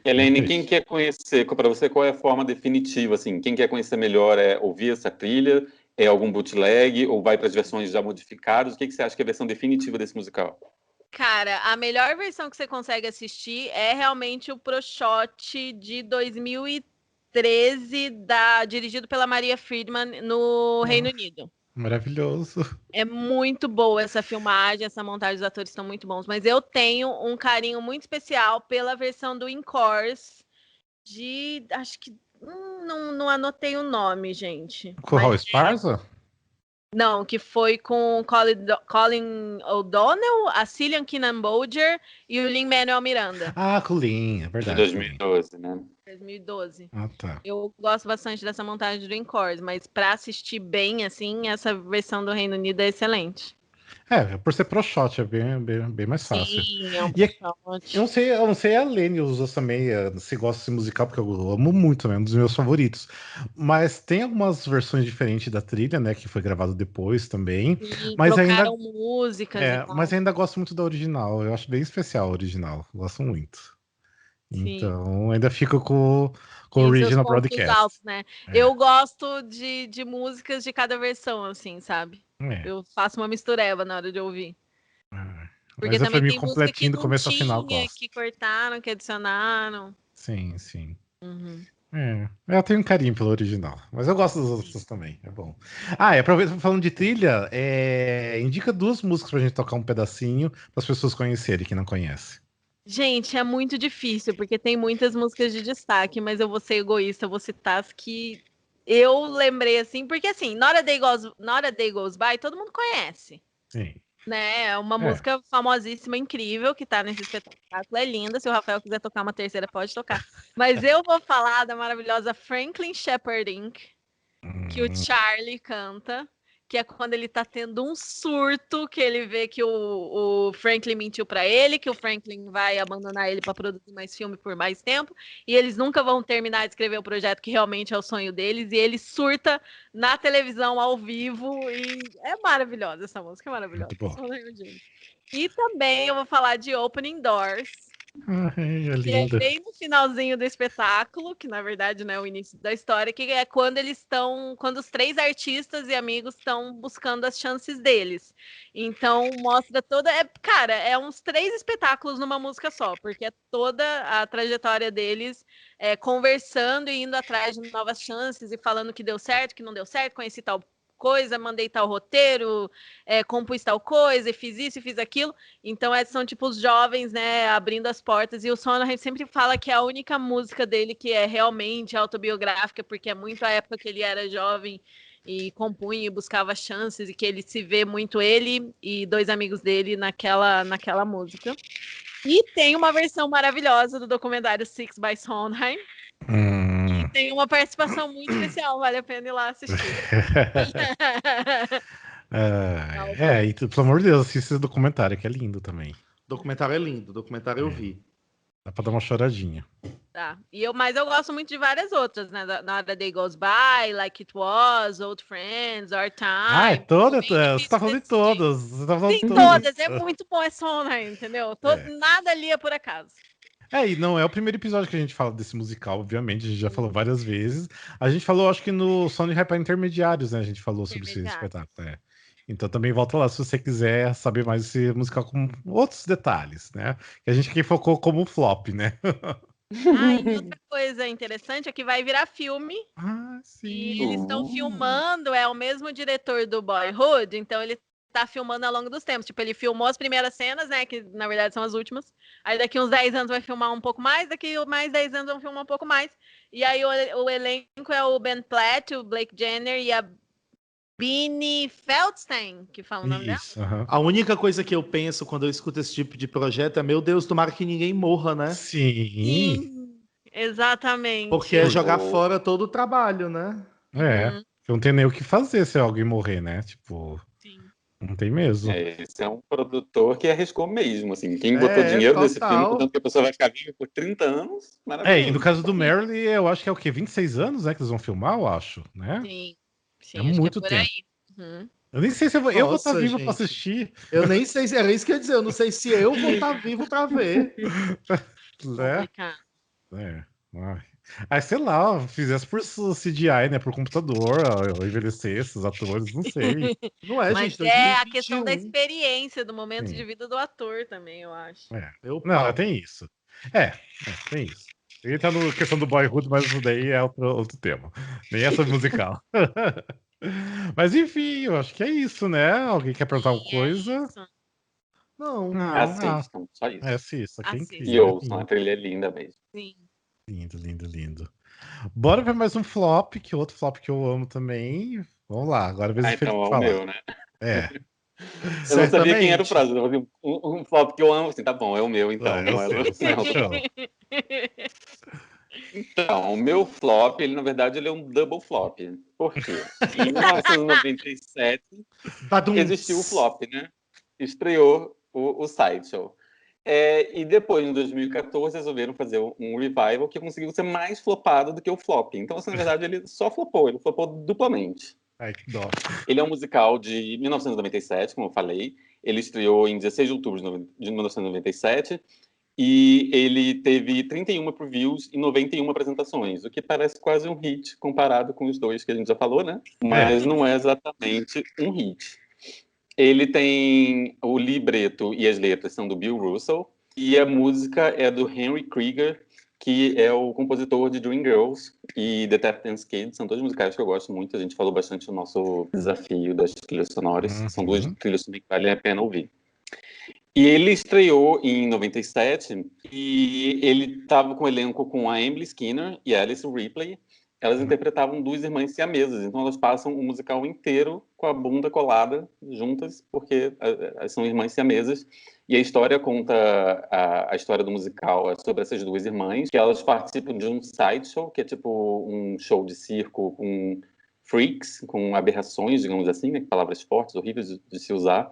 Helene, quem quer conhecer, para você, qual é a forma definitiva, assim, quem quer conhecer melhor é ouvir essa trilha, é algum bootleg, ou vai para as versões já modificadas? O que você acha que é a versão definitiva desse musical? Cara, a melhor versão que você consegue assistir é realmente o Pro Shot de 2013, dirigido pela Maria Friedman no Reino Unido. Maravilhoso. É muito boa essa filmagem, essa montagem, os atores estão muito bons. Mas eu tenho um carinho muito especial pela versão do Encores de... Acho que... não anotei o nome, gente. Com o Raul Esparza? Não, que foi com Colin O'Donnell, a Cillian Keenan-Bolger e o Lin-Manuel Miranda. Com o Lin, é verdade. De 2012, né? 2012. Tá. Eu gosto bastante dessa montagem do Encores, mas para assistir bem, assim, essa versão do Reino Unido é excelente. Por ser pro shot, é bem mais fácil. Sim, é um E shot. eu não sei a Lene usou também, se gosta desse musical, porque eu amo muito também, é um dos meus favoritos. Mas tem algumas versões diferentes da trilha, né, que foi gravado depois também. Sim, Mas ainda, trocaram músicas e tal. mas ainda gosto muito da original. Eu acho bem especial a original. Gosto muito. Sim. Então, ainda fico com o Tem seus Original pontos Broadcast. altos, né? Eu gosto de músicas de cada versão, assim, sabe? É. Eu faço uma mistureba na hora de ouvir. Porque Mas eu fui também me tem música que completinho do não começo ao final, tinha, gosto. que cortaram, que adicionaram. Sim, sim. Uhum. Eu tenho um carinho pelo original, mas eu gosto dos outros também, é bom. E aproveita falando de trilha, indica 2 músicas pra gente tocar um pedacinho, para as pessoas conhecerem, que não conhecem. Gente, é muito difícil, porque tem muitas músicas de destaque, mas eu vou ser egoísta, eu vou citar as que eu lembrei, assim, porque assim, Not a Day Goes By, todo mundo conhece. Sim. Né? É uma música famosíssima, incrível, que tá nesse espetáculo. É linda. Se o Rafael quiser tocar uma terceira, pode tocar. Mas eu vou falar da maravilhosa Franklin Shepherd Inc., que o Charlie canta, que é quando ele tá tendo um surto, que ele vê que o Franklin mentiu pra ele, que o Franklin vai abandonar ele pra produzir mais filme por mais tempo, e eles nunca vão terminar de escrever o projeto que realmente é o sonho deles, e ele surta na televisão ao vivo, e é maravilhosa essa música, é maravilhosa. Muito bom. E também eu vou falar de Opening Doors, Ai, é que é linda. bem no finalzinho do espetáculo, que na verdade não é o início da história, que é quando quando os 3 artistas e amigos estão buscando as chances deles. Então mostra cara, é uns 3 espetáculos numa música só, porque é toda a trajetória deles conversando e indo atrás de novas chances e falando que deu certo, que não deu certo, conheci tal coisa, mandei tal roteiro, compus tal coisa, e fiz isso e fiz aquilo. Então, são tipo os jovens, né, abrindo as portas. E o Sondheim sempre fala que é a única música dele que é realmente autobiográfica, porque é muito a época que ele era jovem e compunha e buscava chances, e que ele se vê muito ele e 2 amigos dele naquela música. E tem uma versão maravilhosa do documentário Six by Sondheim, que tem uma participação muito especial, vale a pena ir lá assistir. E pelo amor de Deus, assista esse documentário, que é lindo também. Documentário é lindo, documentário eu vi. Dá pra dar uma choradinha. Tá. Mas eu gosto muito de várias outras, né? Not a Day Goes By, Like It Was, Old Friends, Our Time. Você tá falando de todas. Você tá falando Tem de todas, é muito bom, é Sondheim, entendeu? É. Nada ali é por acaso. E não é o primeiro episódio que a gente fala desse musical, obviamente, a gente já falou várias vezes. A gente falou, acho que no Sony para Intermediários, né? A gente falou sobre esse espetáculo. Então também volta lá se você quiser saber mais desse musical com outros detalhes, né? Que a gente aqui focou como flop, né? E outra coisa interessante é que vai virar filme. Sim. E eles estão filmando, é o mesmo diretor do Boyhood, então ele tá filmando ao longo dos tempos. Tipo, ele filmou as primeiras cenas, né? Que na verdade são as últimas. Aí daqui uns 10 anos vai filmar um pouco mais, daqui mais 10 anos vão filmar um pouco mais. E aí o elenco é o Ben Platt, o Blake Jenner e a Beanie Feldstein, que fala o nome dela. A única coisa que eu penso quando eu escuto esse tipo de projeto é, meu Deus, tomara que ninguém morra, né? Sim. Exatamente. Porque é jogar fora todo o trabalho, né? Não tem nem o que fazer se alguém morrer, né? Tipo, não tem mesmo. Esse é um produtor que arriscou mesmo, assim. Quem botou dinheiro nesse filme, contando que a pessoa vai ficar viva por 30 anos, maravilhoso. E no caso do Marilyn, eu acho que é o quê? 26 anos, né? Que eles vão filmar, eu acho, né? Sim, é muito tempo. Aí. Eu nem sei se eu vou estar vivo para assistir. Eu nem sei se era isso que eu ia dizer. Eu não sei se eu vou estar vivo para ver. Sei lá, fizesse por CGI, né? Por computador, envelhecesse os atores, não sei. Não é, mas gente. É a questão da experiência, do momento de vida do ator também, eu acho. Não, tem isso. Tem isso. Ele tá na questão do Boyhood, mas isso daí é outro tema. Nem é sobre musical. Mas enfim, eu acho que é isso, né? Alguém quer perguntar alguma coisa? Não. Assistam, só isso. Assista, que é incrível. E ouçam, a trilha é linda mesmo. Sim. Lindo. Bora ver mais um flop, que outro flop que eu amo também. Vamos lá, agora vez então é o falar. meu, né? Eu não sabia quem era o próximo. Um flop que eu amo, assim, tá bom, é o meu, então. Então, o meu flop, ele na verdade ele é um double flop. Por quê? Em 1997 existiu o flop, né? estreou o Sideshow. E depois, em 2014, resolveram fazer um revival que conseguiu ser mais flopado do que o flop. Então, assim, na verdade, ele só flopou, ele flopou duplamente. Ai, que dó. Ele é um musical de 1997, como eu falei. Ele estreou em 16 de outubro de 1997 e ele teve 31 previews e 91 apresentações, o que parece quase um hit comparado com os dois que a gente já falou, né? Mas não é exatamente um hit. Ele tem o libreto e as letras são do Bill Russell e a música é do Henry Krieger, que é o compositor de Dreamgirls e The Tap Dance Kids. São dois musicais que eu gosto muito. A gente falou bastante do nosso desafio das trilhas sonoras. São duas trilhas que vale a pena ouvir. E ele estreou em 97 e ele estava com o elenco com a Emily Skinner e a Alice Ripley. Elas interpretavam duas irmãs siamesas, então elas passam o musical inteiro com a bunda colada juntas, porque são irmãs siamesas. E a história conta a história do musical sobre essas duas irmãs, que elas participam de um sideshow, que é tipo um show de circo com freaks, com aberrações, digamos assim, né, palavras fortes, horríveis de se usar,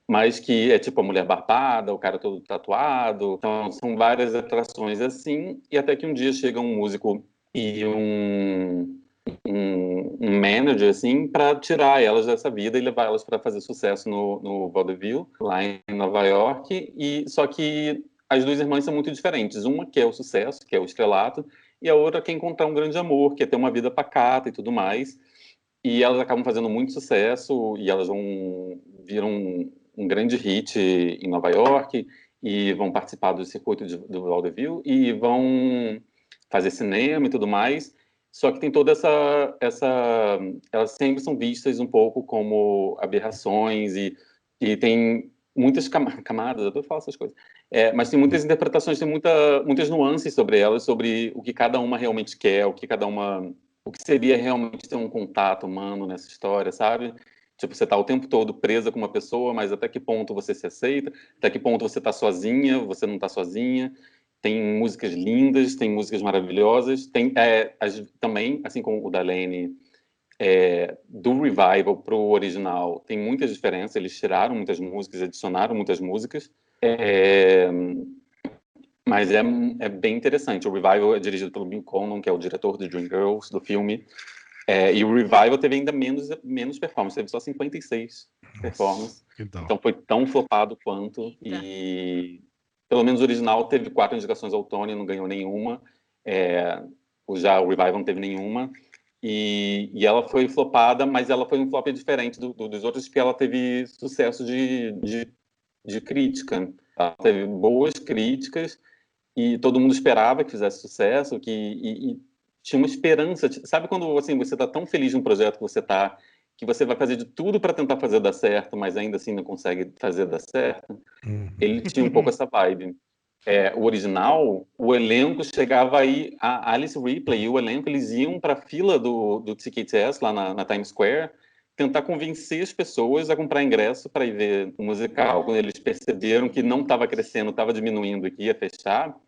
mas que é tipo a mulher barbada, o cara todo tatuado. Então são várias atrações assim, e até que um dia chega um músico e um manager, assim, para tirar elas dessa vida e levar elas para fazer sucesso no vaudeville, lá em Nova York. Só que as duas irmãs são muito diferentes. Uma quer o sucesso, que é o estrelato, e a outra quer encontrar um grande amor, quer ter uma vida pacata e tudo mais. E elas acabam fazendo muito sucesso e elas viram um grande hit em Nova York e vão participar do circuito do vaudeville e vão fazer cinema e tudo mais, só que tem toda elas sempre são vistas um pouco como aberrações e tem muitas camadas, eu tô falando essas coisas, mas tem muitas interpretações, tem muitas nuances sobre elas, sobre o que cada uma realmente quer, o que seria realmente ter um contato humano nessa história, sabe? Tipo, você tá o tempo todo presa com uma pessoa, mas até que ponto você se aceita, até que ponto você tá sozinha, você não tá sozinha. Tem músicas lindas, tem músicas maravilhosas, tem também, assim como o da Lene, do revival pro original, tem muitas diferenças, eles tiraram muitas músicas, adicionaram muitas músicas, mas é bem interessante. O revival é dirigido pelo Bill Conlon, que é o diretor de Dreamgirls, do filme, e o revival teve ainda menos performance, teve só 56 performances, então foi tão flopado quanto, e pelo menos o original teve 4 indicações ao Tony, não ganhou nenhuma. O Revival não teve nenhuma. E ela foi flopada, mas ela foi um flop diferente dos outros, porque ela teve sucesso de crítica. Ela teve boas críticas e todo mundo esperava que fizesse sucesso, e tinha uma esperança. Sabe quando assim, você está tão feliz no projeto que você vai fazer de tudo para tentar fazer dar certo, mas ainda assim não consegue fazer dar certo? Ele tinha um pouco essa vibe. O original, o elenco chegava aí, a Alice Ripley e o elenco, eles iam para a fila do TKTS, lá na Times Square, tentar convencer as pessoas a comprar ingresso para ir ver o musical. Quando eles perceberam que não estava crescendo, estava diminuindo e que ia fechar,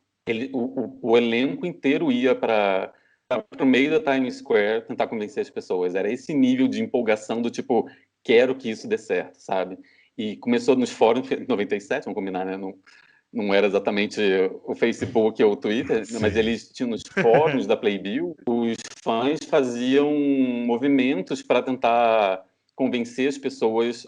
o elenco inteiro ia para o meio da Times Square tentar convencer as pessoas. Era esse nível de empolgação do tipo, quero que isso dê certo, sabe? E começou nos fóruns, em 97, vamos combinar, né? Não era exatamente o Facebook ou o Twitter, mas eles tinham nos fóruns da Playbill, os fãs faziam movimentos para tentar convencer as pessoas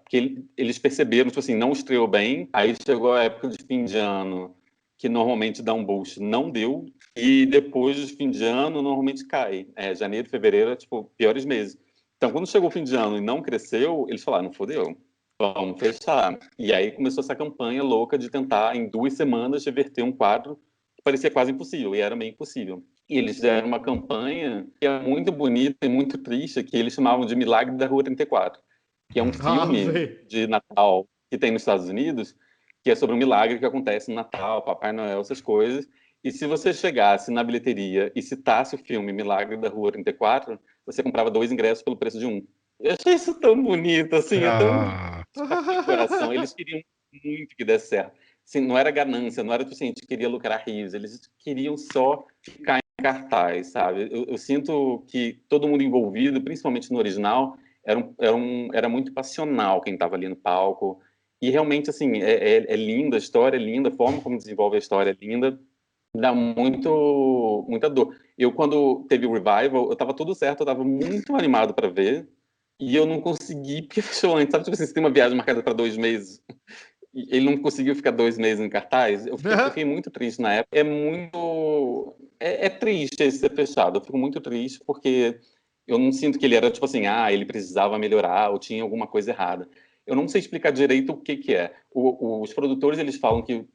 que eles perceberam, tipo assim, não estreou bem, aí chegou a época de fim de ano, que normalmente dá um boost, não deu, e depois do fim de ano normalmente cai. Janeiro, fevereiro, tipo, piores meses. Então, quando chegou o fim de ano e não cresceu, eles falaram, não fodeu, vamos fechar. E aí começou essa campanha louca de tentar, em 2 semanas, reverter um quadro que parecia quase impossível, e era meio impossível. E eles fizeram uma campanha que é muito bonita e muito triste, que eles chamavam de Milagre da Rua 34, que é um filme de Natal que tem nos Estados Unidos, que é sobre um milagre que acontece no Natal, Papai Noel, essas coisas. E se você chegasse na bilheteria e citasse o filme Milagre da Rua 34, você comprava 2 ingressos pelo preço de 1. Eu achei isso tão bonito, assim, é tão coração. Eles queriam muito que desse certo. Assim, não era ganância, não era tipo assim, a gente queria lucrar rios, eles queriam só ficar em cartaz, sabe? Eu sinto que todo mundo envolvido, principalmente no original, era muito passional quem estava ali no palco. E realmente, assim, é linda, a história é linda, a forma como desenvolve a história é linda, dá muita dor. Eu, quando teve o revival, eu tava tudo certo, eu tava muito animado para ver, e eu não consegui, porque fechou antes. Sabe, tipo assim, você tem uma viagem marcada para 2 meses, e ele não conseguiu ficar 2 meses em cartaz. Eu fiquei muito triste na época. É triste esse ser fechado. Eu fico muito triste porque eu não sinto que ele era, tipo assim, ele precisava melhorar ou tinha alguma coisa errada. Eu não sei explicar direito o que é. Os produtores, eles falam que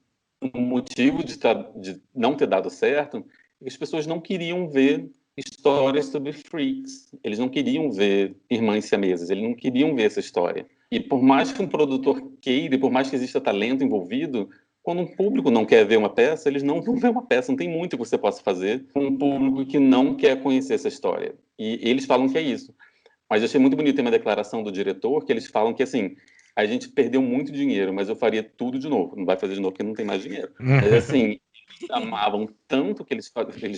o motivo de não ter dado certo é que as pessoas não queriam ver histórias sobre freaks. Eles não queriam ver irmãs siamesas, eles não queriam ver essa história. E por mais que um produtor queira, e por mais que exista talento envolvido, quando um público não quer ver uma peça, eles não vão ver uma peça. Não tem muito que você possa fazer com um público que não quer conhecer essa história. E eles falam que é isso. Mas eu achei muito bonito, tem uma declaração do diretor, que eles falam que, assim, a gente perdeu muito dinheiro, mas eu faria tudo de novo. Não vai fazer de novo porque não tem mais dinheiro. Mas, assim, eles amavam tanto que eles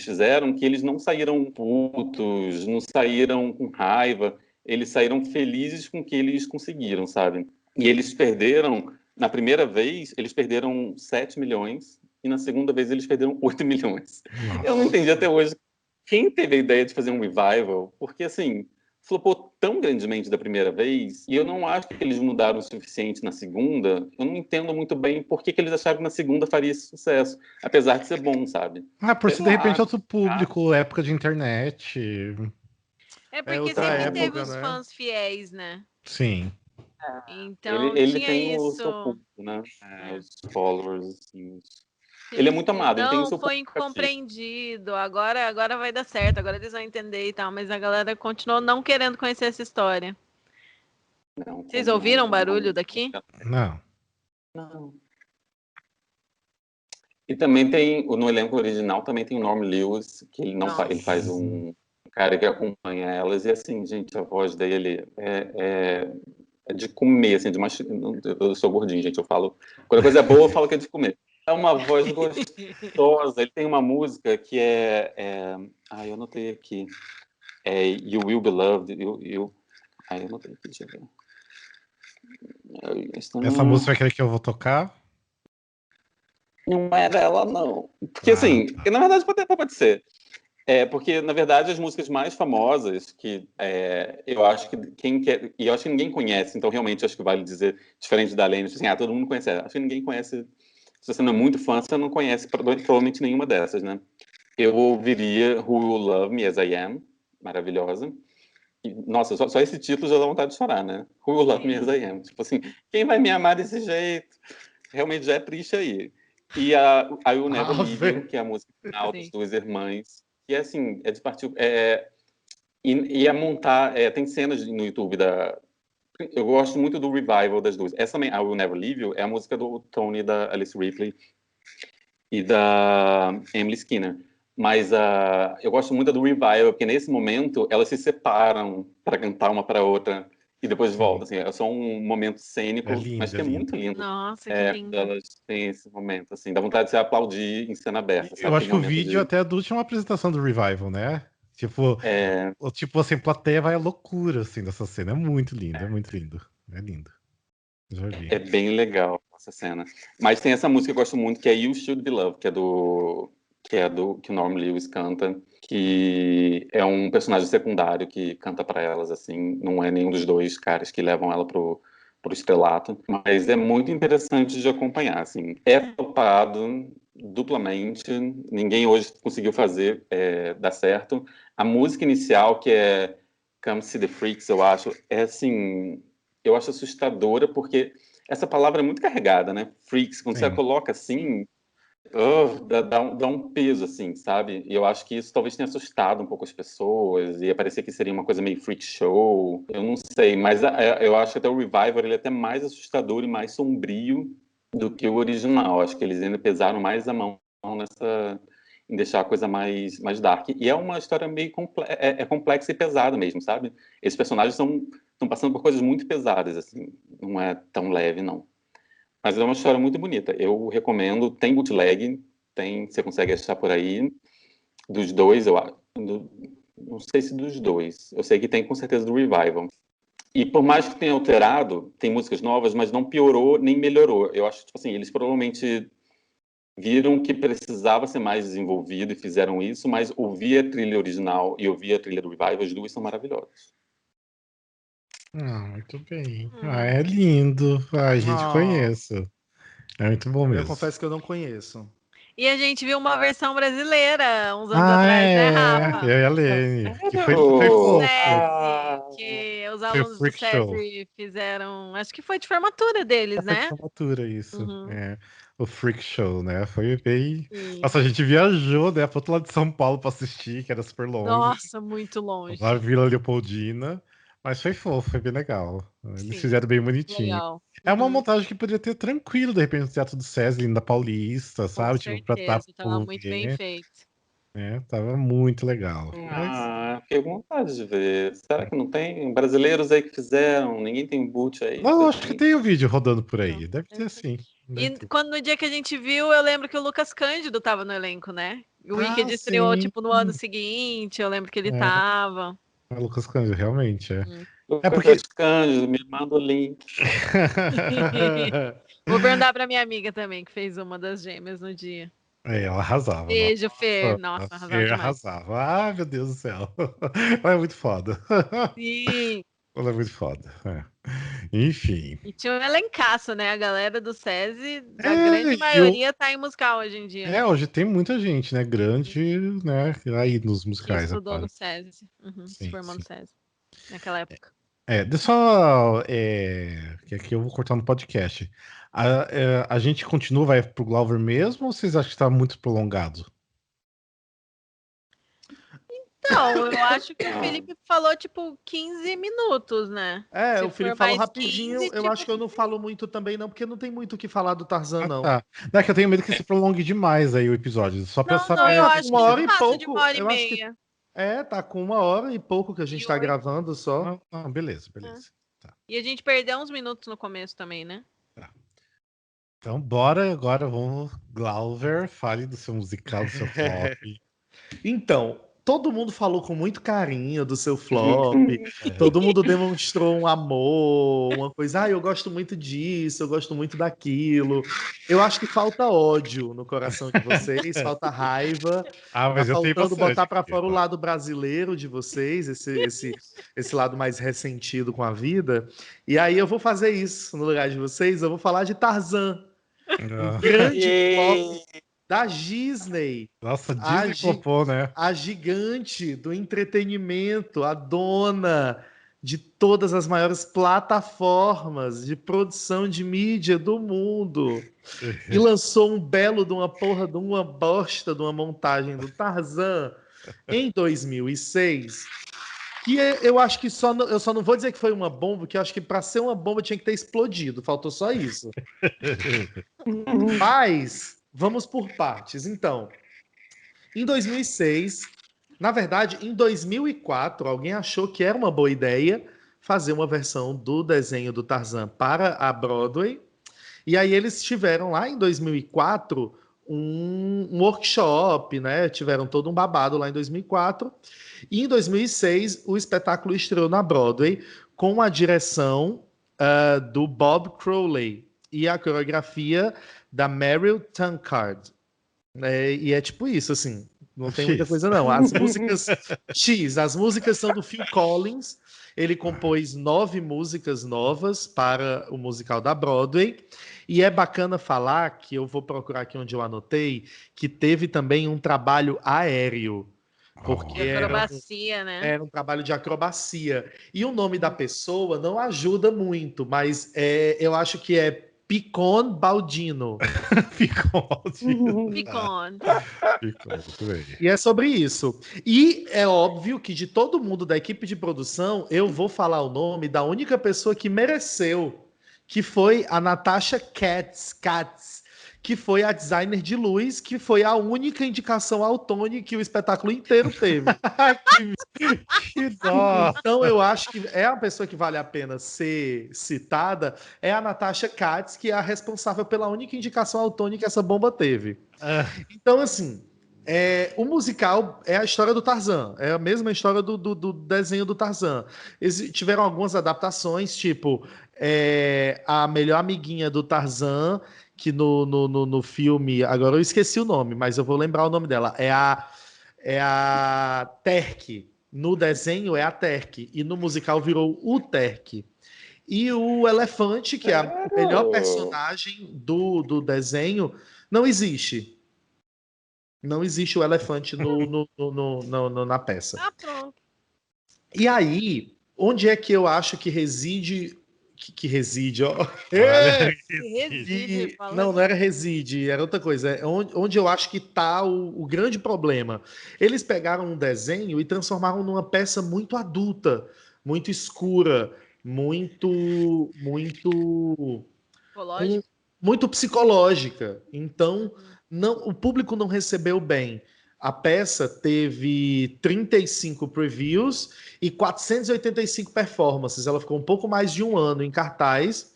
fizeram que eles não saíram putos, não saíram com raiva, eles saíram felizes com o que eles conseguiram, sabe? E eles perderam, na primeira vez, eles perderam 7 milhões, e na segunda vez eles perderam 8 milhões. Nossa. Eu não entendi até hoje quem teve a ideia de fazer um revival, porque, assim, flopou tão grandemente da primeira vez, e eu não acho que eles mudaram o suficiente na segunda. Eu não entendo muito bem por que eles acharam que na segunda faria esse sucesso, apesar de ser bom, sabe? Por Sei ser de lá, repente outro público, época de internet. É porque outra sempre época, teve os né? fãs fiéis, né? Sim. Então ele tinha tem o seu isso. público, né? Os followers, assim. Ele é Sim, muito sim. amado, ele tem o Não, seu foi público cativo. incompreendido. Agora vai dar certo, agora eles vão entender e tal. Mas a galera continuou não querendo conhecer essa história. Não, Vocês ouviram o barulho daqui? Não. Não. E também tem, no elenco original, também tem o Norm Lewis, que ele não ele faz um cara que acompanha elas, e assim, gente, a voz dele é de comer, assim, de eu sou gordinho, gente, eu falo, quando a coisa é boa, eu falo que é de comer. É uma voz gostosa, ele tem uma música que eu anotei aqui, You Will Be Loved, eu anotei aqui, deixa eu ver. Essa música é aquela que eu vou tocar? Não era ela, não. Porque, assim, Tá. na verdade, pode ser. Porque, na verdade, as músicas mais famosas, que eu acho que quem quer. E eu acho que ninguém conhece, então realmente acho que vale dizer, diferente da Lane, assim, todo mundo conhece. Acho que ninguém conhece. Se você não é muito fã, você não conhece provavelmente nenhuma dessas, né? Eu ouviria Who Will Love Me As I Am, maravilhosa. E, nossa, só esse título já dá vontade de chorar, né? Who Will Love Me As I Am. Tipo assim, quem vai me amar desse jeito? Realmente já é triste aí. E a I Will Never Leave You, que é a música final das duas irmãs. E assim, é de partir. Ia montar. Tem cenas no YouTube da. Eu gosto muito do revival das duas. Essa também, I Will Never Leave You, é a música do Tony, da Alice Ripley e da Emily Skinner. Mas eu gosto muito do revival, porque nesse momento elas se separam para cantar uma para outra e depois voltam. Assim, é só um momento cênico, mas que é muito lindo. Nossa, que lindo. Elas têm esse momento, assim, dá vontade de se aplaudir em cena aberta. Sabe? Eu acho que o vídeo até é da última apresentação do Revival, né? Tipo, assim, plateia vai à loucura, assim, dessa cena. É muito lindo, é muito lindo. É lindo. Já vi. É bem legal essa cena. Mas tem essa música que eu gosto muito, que é You Should Be Loved, que o Norm Lewis canta, que é um personagem secundário que canta para elas, assim, não é nenhum dos dois caras que levam ela pro estrelato, mas é muito interessante de acompanhar, assim. É flopado duplamente, ninguém hoje conseguiu fazer dar certo. A música inicial, que é Come See the Freaks, eu acho, assim, eu acho assustadora, porque essa palavra é muito carregada, né? Freaks, quando você a coloca assim, dá um peso, assim, sabe? E eu acho que isso talvez tenha assustado um pouco as pessoas, e parecia que seria uma coisa meio freak show, eu não sei, mas eu acho que até o Revival, ele é até mais assustador e mais sombrio do que o original. Acho que eles ainda pesaram mais a mão em deixar a coisa mais dark. E é uma história meio complexa e pesada mesmo, sabe? Esses personagens estão passando por coisas muito pesadas, assim, não é tão leve, não. Mas é uma história muito bonita. Eu recomendo. Tem bootleg, você consegue achar por aí. Dos dois, eu acho. Não sei se dos dois. Eu sei que tem com certeza do Revival. E por mais que tenha alterado, tem músicas novas, mas não piorou nem melhorou. Eu acho que, tipo assim, eles provavelmente viram que precisava ser mais desenvolvido e fizeram isso, mas ouvir a trilha original e ouvir a trilha do Revival, as duas são maravilhosas. Muito bem. É lindo. A gente conhece. É muito bom mesmo. Eu confesso que eu não conheço. E a gente viu uma versão brasileira uns anos atrás, né, Rafa? Eu e a Lene. Que foi Do fofo. SESI, que os Foi alunos do Freak Show. SESI fizeram. Acho que foi de formatura deles, Foi de né? formatura isso. Uhum. O Freak Show, né? Foi bem. Sim. Nossa, a gente viajou, né? Pro outro lado de São Paulo pra assistir, que era super longe. Nossa, muito longe. Lá Vila Leopoldina. Mas foi fofo, foi bem legal. Eles Sim, fizeram bem bonitinho. legal. É uma Uhum. montagem que poderia ter tranquilo, de repente, no Teatro do César, da Paulista, Com sabe? Tipo, pra certeza, estar tava muito bem feito. Tava muito legal. Mas... Fiquei com vontade de ver. Será que não tem brasileiros aí que fizeram? Ninguém tem boot aí? Não, acho que tem o vídeo rodando por aí. Deve ter sim. E quando no dia que a gente viu, eu lembro que o Lucas Cândido tava no elenco, né? O Wicked estreou, sim. tipo, no ano seguinte, eu lembro que ele tava. É Lucas Cândido, realmente, é. Lucas Cândido, me manda o link. Vou perguntar pra minha amiga também, que fez uma das gêmeas no dia. Ela arrasava. Beijo, Fê. Nossa, a arrasava Fê demais. arrasava. Ah, meu Deus do céu. Ela é muito foda. Sim. Ela é muito foda. Enfim. E tinha um elencaço, né? A galera do SESI, a grande maioria tá em musical hoje em dia. Hoje tem muita gente, né? Grande, né? Aí nos musicais. Que estudou agora. no SESI. Se formou no SESI. Naquela época. Deixa só. Que aqui eu vou cortar no podcast. A gente continua, vai pro Glauber mesmo, ou vocês acham que tá muito prolongado? Não, eu acho que o Felipe falou, tipo, 15 minutos, né? O Felipe falou rapidinho. 15, eu acho que eu não 15. falo muito também, não, porque não tem muito o que falar do Tarzan, não. Tá. Não é que eu tenho medo que se prolongue demais aí o episódio. Só pra saber. Não, eu acho uma hora que e pouco. de uma hora e eu meia. acho que tá com 1 hora e pouco que a gente tá gravando só. Beleza. Tá. E a gente perdeu uns minutos no começo também, né? Tá. Então, bora agora, vamos. Glauber, fale do seu musical, do seu flop. Então, todo mundo falou com muito carinho do seu flop. Todo mundo demonstrou um amor, uma coisa. Eu gosto muito disso, eu gosto muito daquilo. Eu acho que falta ódio no coração de vocês, falta raiva. Mas tá eu tenho faltando botar para aqui, fora o lado brasileiro de vocês, esse lado mais ressentido com a vida. E aí eu vou fazer isso no lugar de vocês. Eu vou falar de Tarzan, um grande flop da Disney. Nossa, Disney flopou, né? A gigante do entretenimento, a dona de todas as maiores plataformas de produção de mídia do mundo. E lançou um belo de uma porra de uma bosta de uma montagem do Tarzan em 2006. Que eu acho que eu só não vou dizer que foi uma bomba, porque eu acho que para ser uma bomba tinha que ter explodido. Faltou só isso. Mas vamos por partes. Então, em 2006, na verdade, em 2004, alguém achou que era uma boa ideia fazer uma versão do desenho do Tarzan para a Broadway. E aí eles tiveram lá em 2004 um workshop, né? Tiveram todo um babado lá em 2004. E em 2006, o espetáculo estreou na Broadway com a direção do Bob Crowley e a coreografia da Meryl Tankard. E é tipo isso, assim. Não tem muita coisa, não. As músicas as músicas são do Phil Collins. Ele compôs 9 músicas novas para o musical da Broadway. E é bacana falar que eu vou procurar aqui onde eu anotei, que teve também um trabalho aéreo. Porque acrobacia, né? Era um trabalho de acrobacia. E o nome da pessoa não ajuda muito, mas eu acho que é Picon Baldino. Picon Baldino. Picon, muito bem. E é sobre isso. E é óbvio que de todo mundo da equipe de produção, eu vou falar o nome da única pessoa que mereceu, que foi a Natasha Katz, que foi a designer de luz, que foi a única indicação ao Tony que o espetáculo inteiro teve. Que dó! Então eu acho que é a pessoa que vale a pena ser citada, é a Natasha Katz, que é a responsável pela única indicação ao Tony que essa bomba teve. Então, assim, O musical é a história do Tarzan, é a mesma história do desenho do Tarzan. Tiveram algumas adaptações, tipo a melhor amiguinha do Tarzan, que no filme, agora eu esqueci o nome, mas eu vou lembrar o nome dela, é a Terk. No desenho é a Terk, e no musical virou o Terk. E o elefante, que é o melhor personagem do desenho, não existe. Não existe o elefante na peça. Ah, pronto. E aí, onde é que eu acho que reside... Que reside, ó. Reside, Não era reside, era outra coisa. É onde eu acho que tá o grande problema. Eles pegaram um desenho e transformaram numa peça muito adulta, muito escura, muito Psicológico. muito psicológica. Então, o público não recebeu bem. A peça teve 35 previews e 485 performances. Ela ficou um pouco mais de um ano em cartaz,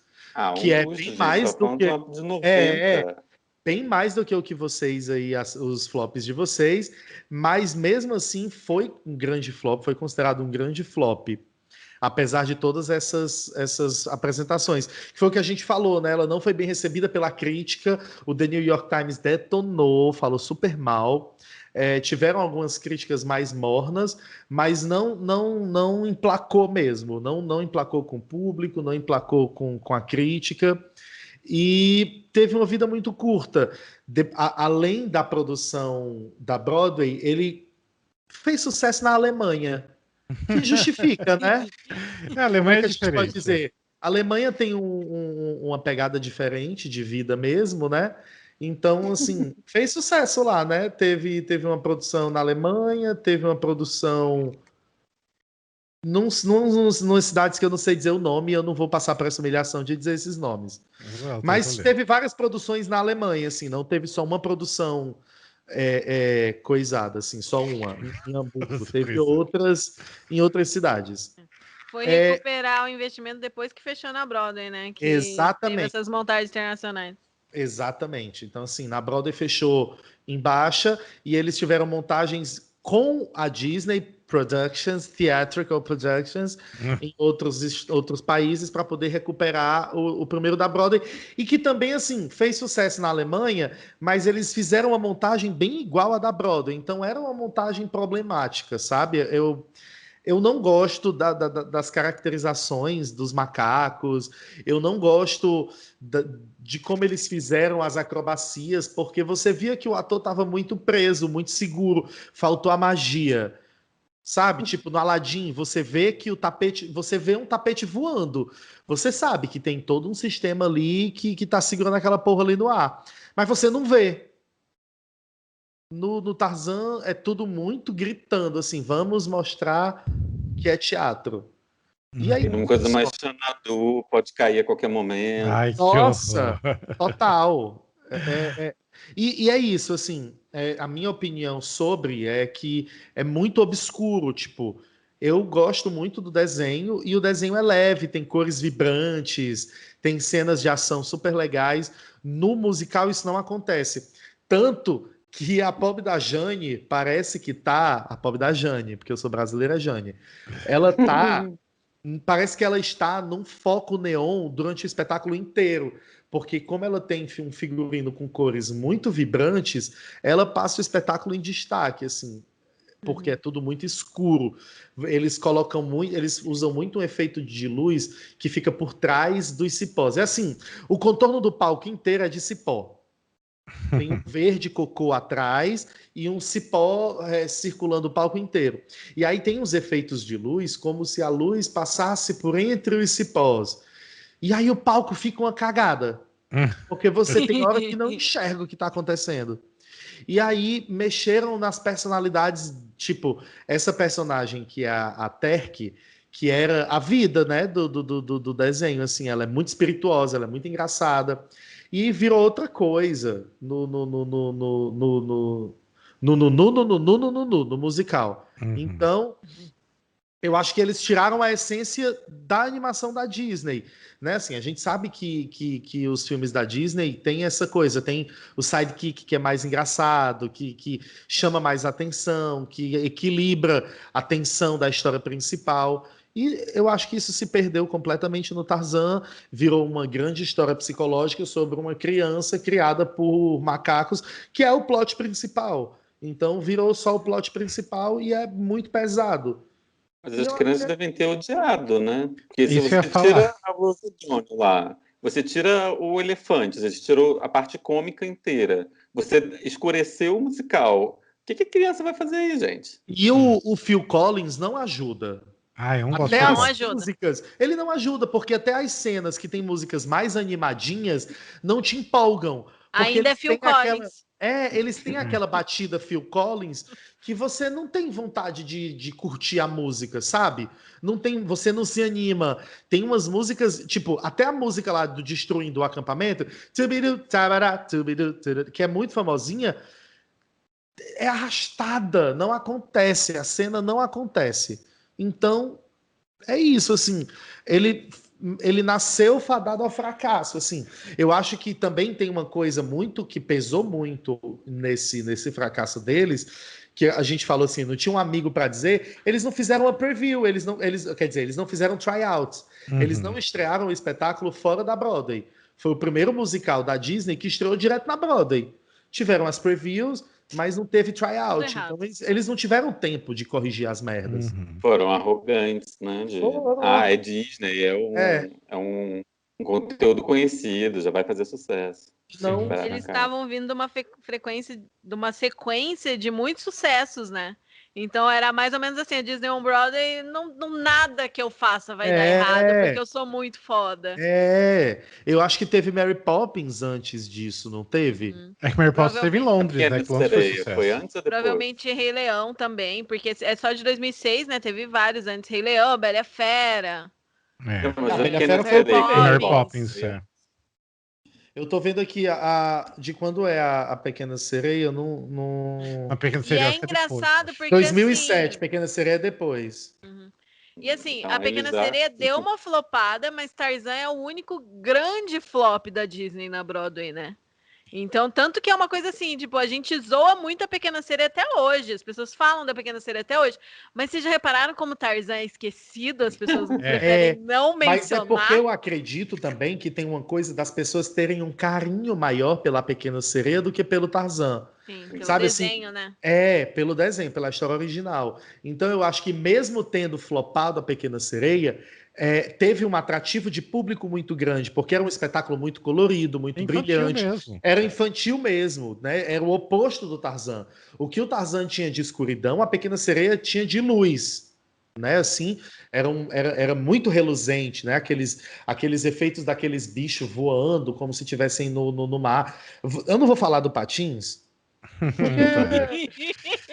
que é bem mais do que de 90. Bem mais do que o que vocês aí, os flops de vocês, mas mesmo assim foi um grande flop, foi considerado um grande flop. Apesar de todas essas apresentações. Que foi o que a gente falou, né? Ela não foi bem recebida pela crítica. O The New York Times detonou, falou super mal. Tiveram algumas críticas mais mornas, mas não emplacou mesmo. Não emplacou com o público, não emplacou com a crítica. E teve uma vida muito curta. Além da produção da Broadway, ele fez sucesso na Alemanha. Que justifica, né? A Alemanha é que a gente pode diferente. dizer? A Alemanha tem uma pegada diferente de vida mesmo, né? Então, assim, fez sucesso lá, né? Teve uma produção na Alemanha, teve uma produção numas cidades que eu não sei dizer o nome, e eu não vou passar por essa humilhação de dizer esses nomes. Não, Mas teve várias produções na Alemanha, assim, não teve só uma produção coisada, assim, só uma em Hamburgo, teve outras em outras cidades. Foi recuperar o investimento depois que fechou na Broadway, né? Que Exatamente. teve essas montagens internacionais. Exatamente. Então, assim, na Broadway fechou em baixa e eles tiveram montagens com a Disney Productions, Theatrical Productions, em outros países para poder recuperar o primeiro da Broadway. E que também, assim, fez sucesso na Alemanha, mas eles fizeram uma montagem bem igual à da Broadway. Então, era uma montagem problemática, sabe? Eu não gosto das caracterizações dos macacos, eu não gosto de como eles fizeram as acrobacias, porque você via que o ator estava muito preso, muito seguro, faltou a magia. Sabe? Tipo, no Aladdin, você vê que você vê um tapete voando. Você sabe que tem todo um sistema ali que tá segurando aquela porra ali no ar. Mas você não vê. No Tarzan é tudo muito gritando, assim, vamos mostrar que é teatro. E aí, Uma coisa mais Xanadu, pode cair a qualquer momento. Ai, que nossa, horror. total. E é isso, assim, a minha opinião sobre é que é muito obscuro, tipo, eu gosto muito do desenho e o desenho é leve, tem cores vibrantes, tem cenas de ação super legais. No musical isso não acontece. Tanto que a pobre da Jane parece que tá... A pobre da Jane, porque eu sou brasileira, Jane. Ela tá... Parece que ela está num foco neon durante o espetáculo inteiro, porque como ela tem um figurino com cores muito vibrantes, ela passa o espetáculo em destaque, assim, porque é tudo muito escuro. Eles usam muito um efeito de luz que fica por trás dos cipós. É assim, o contorno do palco inteiro é de cipó. Tem um verde cocô atrás e um cipó circulando o palco inteiro. E aí tem uns efeitos de luz, como se a luz passasse por entre os cipós. E aí o palco fica uma cagada. Porque você tem hora que não enxerga o que está acontecendo. E aí mexeram nas personalidades, tipo, essa personagem que é a Terk, que era a vida, né, do desenho, assim, ela é muito espirituosa, ela é muito engraçada. E virou outra coisa no musical. Então, Eu acho que eles tiraram a essência da animação da Disney, né? Assim, a gente sabe que os filmes da Disney têm essa coisa, tem o sidekick que é mais engraçado, que chama mais atenção, que equilibra a tensão da história principal. E eu acho que isso se perdeu completamente no Tarzan, virou uma grande história psicológica sobre uma criança criada por macacos, que é o plot principal. Então virou só o plot principal e é muito pesado. Mas as crianças devem ter odiado, né? Porque se Isso eu ia você falar. tira a Rose Johnny lá, você tira o elefante, você tirou a parte cômica inteira, você escureceu o musical. O que a criança vai fazer aí, gente? E o Phil Collins não ajuda. Ah, eu não gosto Até Não as dele. ajuda. músicas. Ele não ajuda, porque até as cenas que tem músicas mais animadinhas não te empolgam. Porque Ainda é eles Phil têm aquela. Collins. Eles têm aquela batida Phil Collins que você não tem vontade de curtir a música, sabe? Não tem, você não se anima. Tem umas músicas, tipo, até a música lá do Destruindo o Acampamento, tubidu, tabará, tubidu, tudu, que é muito famosinha, é arrastada, não acontece, a cena não acontece. Então, é isso, assim, ele nasceu fadado ao fracasso, assim. Eu acho que também tem uma coisa muito que pesou muito nesse fracasso deles, que a gente falou assim, não tinha um amigo para dizer, eles não fizeram uma preview, quer dizer, eles não fizeram tryouts, eles não estrearam o espetáculo fora da Broadway. Foi o primeiro musical da Disney que estreou direto na Broadway. Tiveram as previews, mas não teve tryout. Tudo errado. Então eles não tiveram tempo de corrigir as merdas. Foram arrogantes, né? É Disney, É. é um conteúdo conhecido, já vai fazer sucesso. Não, Vai Eles arrancar. estavam vindo de uma frequência, de uma sequência de muitos sucessos, né? Então era mais ou menos assim, a Disney on Broadway, não nada que eu faça vai dar errado, porque eu sou muito foda. Eu acho que teve Mary Poppins antes disso, não teve? É que Mary Poppins teve em Londres, né? Pequena Que Londres foi Sereia, sucesso. foi antes ou depois? Provavelmente Rei Leão também, porque é só de 2006, né? Teve vários antes, Rei Leão, Bela e a Fera. É. Não, mas A a Bela Pequena Fera foi o Sereia, primeiro. Mary Poppins. Poppins, é. Eu tô vendo aqui de quando é a Pequena Sereia, não... A Pequena E Sereia é acho que depois. engraçado porque 2007, assim, Pequena Sereia é depois. e assim, Então, a ele Pequena já- Sereia deu uma flopada, mas Tarzan é o único grande flop da Disney na Broadway, né? Então, tanto que é uma coisa assim, tipo, a gente zoa muito a Pequena Sereia até hoje, as pessoas falam da Pequena Sereia até hoje, mas vocês já repararam como Tarzan é esquecido, as pessoas preferem não Mas é porque mencionar? eu acredito também que tem uma coisa das pessoas terem um carinho maior pela Pequena Sereia do que pelo Tarzan. Sim, pelo Sabe assim, desenho, né? Pelo desenho, pela história original. Então eu acho que mesmo tendo flopado a Pequena Sereia, teve um atrativo de público muito grande, porque era um espetáculo muito colorido, muito Infantil brilhante. mesmo. Era infantil mesmo, né? Era o oposto do Tarzan. O que o Tarzan tinha de escuridão, a Pequena Sereia tinha de luz. Né, assim, era muito reluzente, né? Aqueles efeitos daqueles bichos voando como se estivessem no mar. Eu não vou falar do Patins,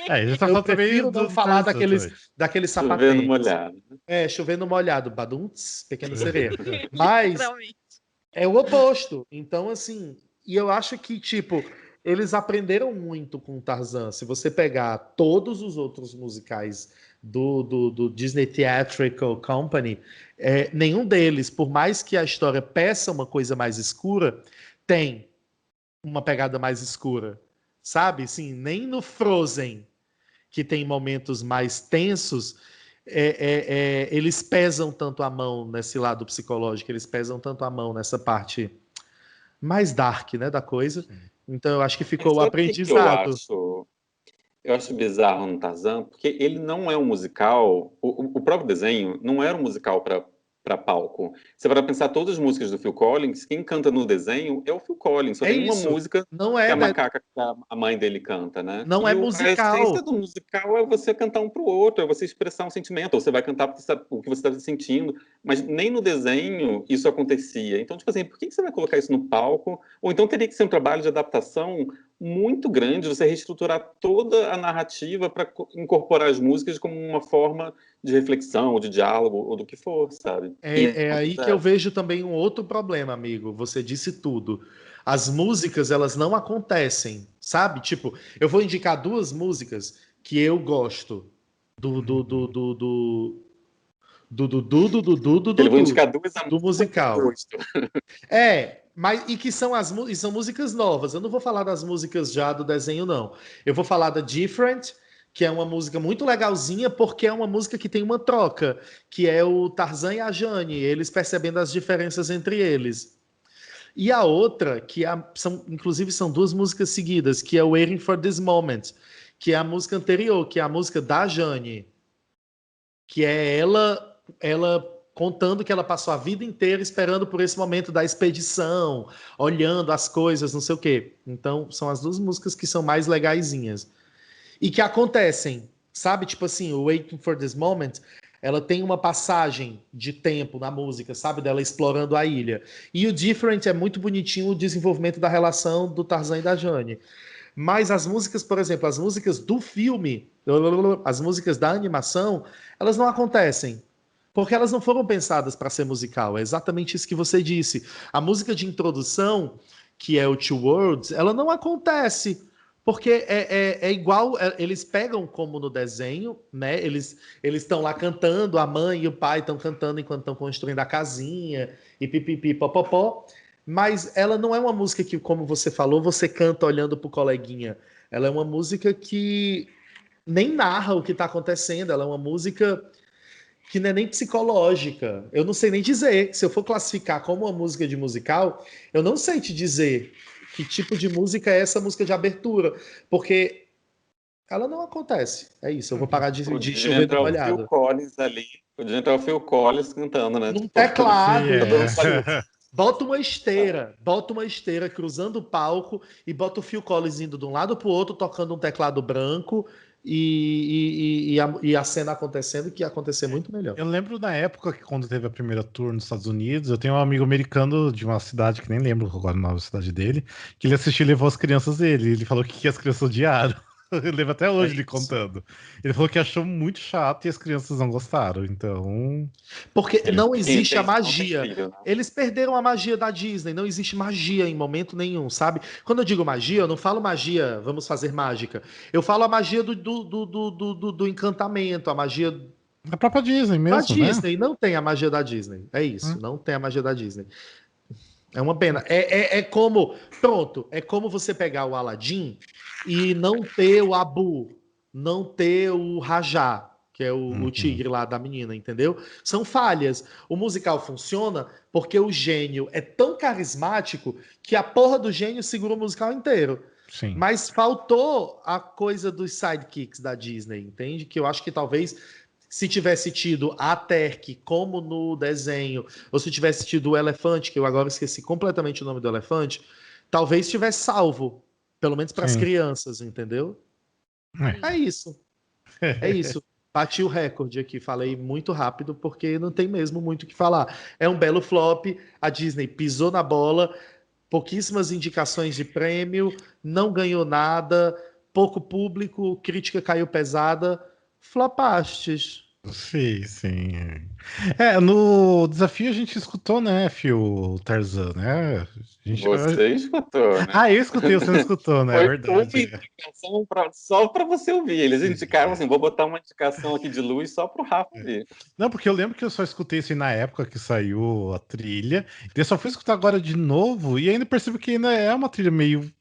É, a gente tá eu falando também prefiro não do falar Tarzan também. daqueles Chovendo sapatênis. molhado. Chovendo molhado, badunts, Pequena Sereia. Mas Literalmente. é o oposto. Então, assim, e eu acho que, tipo, eles aprenderam muito com o Tarzan. Se você pegar todos os outros musicais do Disney Theatrical Company, nenhum deles, por mais que a história peça uma coisa mais escura, tem uma pegada mais escura. Sabe? Assim, nem no Frozen, que tem momentos mais tensos, eles pesam tanto a mão nesse lado psicológico, eles pesam tanto a mão nessa parte mais dark, né, da coisa. Então eu acho que ficou o Sabe o que aprendizado. eu acho bizarro no Tarzan, porque ele não é um musical, o próprio desenho não era um musical para palco. Você vai pensar todas as músicas do Phil Collins, quem canta no desenho é o Phil Collins, só É tem uma isso. música Não que é, a né? macaca, que a mãe dele canta, né? Não é A musical. essência do musical é você cantar um pro outro, é você expressar um sentimento, ou você vai cantar o que você está sentindo, mas nem no desenho isso acontecia. Então, tipo assim, por que você vai colocar isso no palco? Ou então teria que ser um trabalho de adaptação muito grande, você reestruturar toda a narrativa para incorporar as músicas como uma forma de reflexão, ou de diálogo, ou do que for, sabe? É aí que eu vejo também um outro problema, amigo. Você disse tudo. As músicas, elas não acontecem, sabe? Tipo, eu vou indicar duas músicas que eu gosto Ele vai indicar duas do musical. gosto. Mas e que são e são músicas novas. Eu não vou falar das músicas já do desenho, não. Eu vou falar da Different, que é uma música muito legalzinha, porque é uma música que tem uma troca, que é o Tarzan e a Jane, eles percebendo as diferenças entre eles. E a outra, inclusive são duas músicas seguidas, que é o Waiting for This Moment, que é a música anterior, que é a música da Jane, que é ela contando que ela passou a vida inteira esperando por esse momento da expedição, olhando as coisas, não sei o quê. Então, são as duas músicas que são mais legaisinhas. E que acontecem, sabe? Tipo assim, o Waiting for This Moment, ela tem uma passagem de tempo na música, sabe? Dela explorando a ilha. E o Different é muito bonitinho o desenvolvimento da relação do Tarzan e da Jane. Mas as músicas, por exemplo, as músicas do filme, as músicas da animação, elas não acontecem. Porque elas não foram pensadas para ser musical. É exatamente isso que você disse. A música de introdução, que é o Two Worlds, ela não acontece. Porque é igual, eles pegam como no desenho, né? Eles estão lá cantando, a mãe e o pai estão cantando enquanto estão construindo a casinha, e pipipi, popopó. Mas ela não é uma música que, como você falou, você canta olhando pro coleguinha. Ela é uma música que nem narra o que está acontecendo, ela é uma música que não é nem psicológica. Eu não sei nem dizer. Se eu for classificar como uma música de musical, eu não sei te dizer que tipo de música é essa música de abertura, porque ela não acontece. É isso, eu vou parar de chover no molhado. Phil Collins ali, podia entrar o Phil Collins cantando, né? Num teclado, Sim, bota uma esteira cruzando o palco e bota o Phil Collins indo de um lado pro outro, tocando um teclado branco e a cena acontecendo, que ia acontecer muito melhor. Eu lembro na época que quando teve a primeira tour nos Estados Unidos, eu tenho um amigo americano de uma cidade que nem lembro agora o nome da cidade dele, que ele assistiu e levou as crianças dele. Ele falou que as crianças odiaram. Eu lembro até hoje ele contando. Ele falou que achou muito chato e as crianças não gostaram, então... Porque não existe a magia. Eles perderam a magia da Disney. Não existe magia em momento nenhum, sabe? Quando eu digo magia, eu não falo magia, vamos fazer mágica. Eu falo a magia do encantamento, a magia... A própria Disney mesmo, da Disney, né? Não tem a magia da Disney. É isso, não tem a magia da Disney. É uma pena. É como... Pronto, é como você pegar o Aladdin e não ter o Abu, não ter o Rajá, que é o tigre lá da menina, entendeu? São falhas. O musical funciona porque o gênio é tão carismático que a porra do gênio segura o musical inteiro. Sim. Mas faltou a coisa dos sidekicks da Disney, entende? Que eu acho que talvez... se tivesse tido a Terk como no desenho, ou se tivesse tido o elefante, que eu agora esqueci completamente o nome do elefante, talvez tivesse salvo. Pelo menos para as crianças, entendeu? É isso. É isso. Bati o recorde aqui, falei muito rápido, porque não tem mesmo muito o que falar. É um belo flop, a Disney pisou na bola, pouquíssimas indicações de prêmio, não ganhou nada, pouco público, crítica caiu pesada, flopastes. Sim, sim. No desafio a gente escutou, né, Phil Tarzan, né? Você escutou, né? Ah, eu escutei, você não escutou, né? É verdade. Indicação só para você ouvir. Eles indicaram assim, vou botar uma indicação aqui de luz só pro Rafa ver. Não, porque eu lembro que eu só escutei isso aí na época que saiu a trilha. E eu só fui escutar agora de novo e ainda percebo que ainda é uma trilha meio...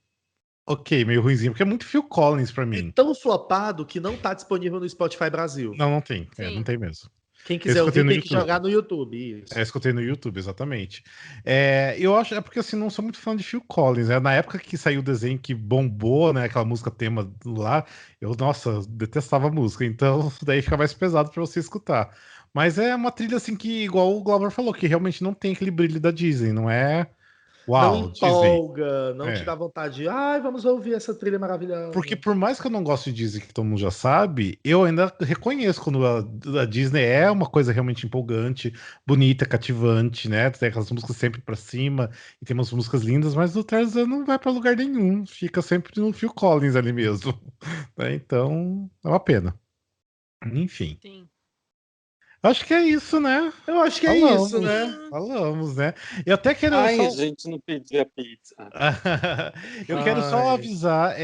ok, meio ruimzinho, porque é muito Phil Collins pra mim. É tão flopado que não tá disponível no Spotify Brasil. Não tem. Não tem mesmo. Quem quiser ouvir tem que jogar no YouTube. Isso. Eu escutei no YouTube, exatamente. Eu acho, porque assim, não sou muito fã de Phil Collins. Na época que saiu o desenho que bombou, né? Aquela música tema lá, nossa, detestava a música. Então, daí fica mais pesado pra você escutar. Mas é uma trilha assim que, igual o Glauber falou, que realmente não tem aquele brilho da Disney, não é... uau, não empolga, não te dá vontade de vamos ouvir essa trilha maravilhosa. Porque por mais que eu não goste de Disney, que todo mundo já sabe, eu ainda reconheço quando a Disney é uma coisa realmente empolgante, bonita, cativante, né? Tem aquelas músicas sempre pra cima, e tem umas músicas lindas, mas o Tarzan não vai pra lugar nenhum, fica sempre no Phil Collins ali mesmo. Então, é uma pena. Enfim. Sim. Acho que é isso, né? Eu acho que é Falamos. isso, né? Falamos, né? Eu até quero Ai, só... gente, não pedi a pizza. Eu quero só Ai. avisar,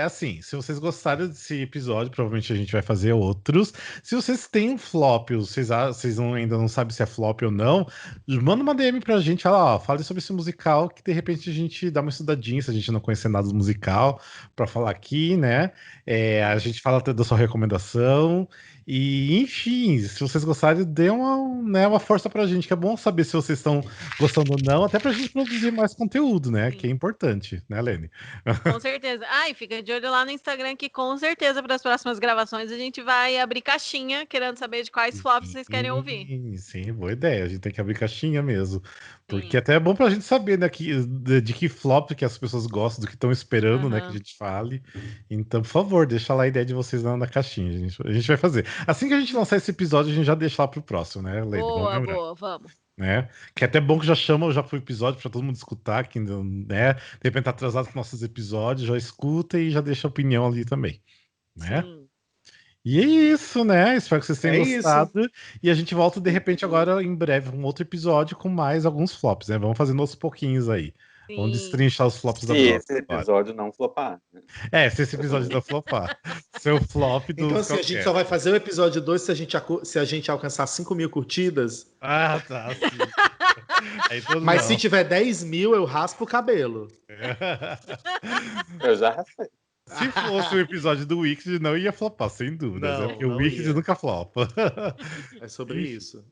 assim, se vocês gostaram desse episódio, provavelmente a gente vai fazer outros. Se vocês têm um flop, vocês ainda não sabem se é flop ou não, manda uma DM pra gente, fala, ó, fale sobre esse musical, que de repente a gente dá uma estudadinha, se a gente não conhecer nada do musical, pra falar aqui, né? A gente fala até da sua recomendação. E, enfim, se vocês gostarem, dê uma força pra gente, que é bom saber se vocês estão gostando ou não, até pra gente produzir mais conteúdo, né? Sim. Que é importante, né, Lene? Com certeza. E fica de olho lá no Instagram que com certeza para as próximas gravações a gente vai abrir caixinha querendo saber de quais flops vocês querem ouvir. Sim, boa ideia. A gente tem que abrir caixinha mesmo. Porque Sim. até é bom pra gente saber, né, de que flop que as pessoas gostam, do que estão esperando, né, que a gente fale. Então, por favor, deixa lá a ideia de vocês lá na caixinha. A gente vai fazer. Assim que a gente lançar esse episódio, a gente já deixa lá pro próximo, né, Lene? Vamos lembrar. Boa, vamos. Né? Que é até bom que já foi o episódio para todo mundo escutar, que ainda, né? De repente tá atrasado com nossos episódios, já escuta e já deixa a opinião ali também, né? Sim. E é isso, né? Espero que vocês tenham É isso. gostado. E a gente volta de repente agora em breve um outro episódio com mais alguns flops, né? Vamos fazendo aos pouquinhos aí. Vamos Sim. destrinchar os flops da Se próxima. esse episódio não flopar. Se esse episódio não flopar. Seu flop do Então, assim, a gente só vai fazer o episódio 2 se a gente alcançar 5.000 curtidas. Ah, tá. Sim. Aí todo Mas não. se tiver 10.000, eu raspo o cabelo. Eu já raspei. Se fosse o episódio do Wicked, não ia flopar, sem dúvidas. Não, Porque o não Wicked ia. nunca flopa. É sobre isso.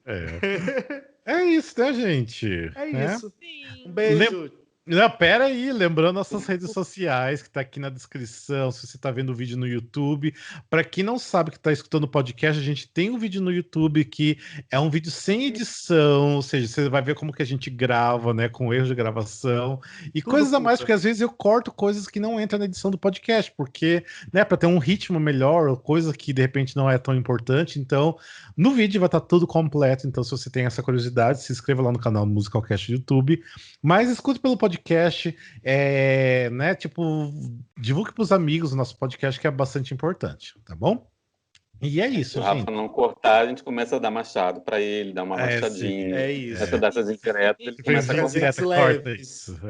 É isso, né, gente? É Né? isso. Sim. Um beijo. Não, pera aí, lembrando nossas redes sociais, que tá aqui na descrição, se você tá vendo o vídeo no YouTube. Para quem não sabe que tá escutando o podcast, a gente tem um vídeo no YouTube que é um vídeo sem edição, ou seja, você vai ver como que a gente grava, né, com erros de gravação e Tudo coisas a mais, puta. porque às vezes eu corto coisas que não entram na edição do podcast, porque, né, para ter um ritmo melhor, ou coisa que de repente não é tão importante. Então, no vídeo vai estar tudo completo, então se você tem essa curiosidade, se inscreva lá no canal Musicalcast do YouTube, mas escute pelo podcast, né, tipo, divulgue pros amigos o nosso podcast, que é bastante importante, tá bom? E é Se isso, o Rafa gente. não cortar, a gente começa a dar machado pra ele, dar uma É, machadinha. É isso. Começa a dar essas indiretas, ele começa a Presentes cortar. Corta leves. isso,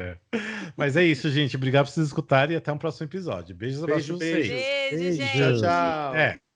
Mas é isso, gente. Obrigado por vocês escutarem e até um próximo episódio. Beijos, abraços Beijo, pra vocês. beijo. Beijo, gente. Tchau, tchau.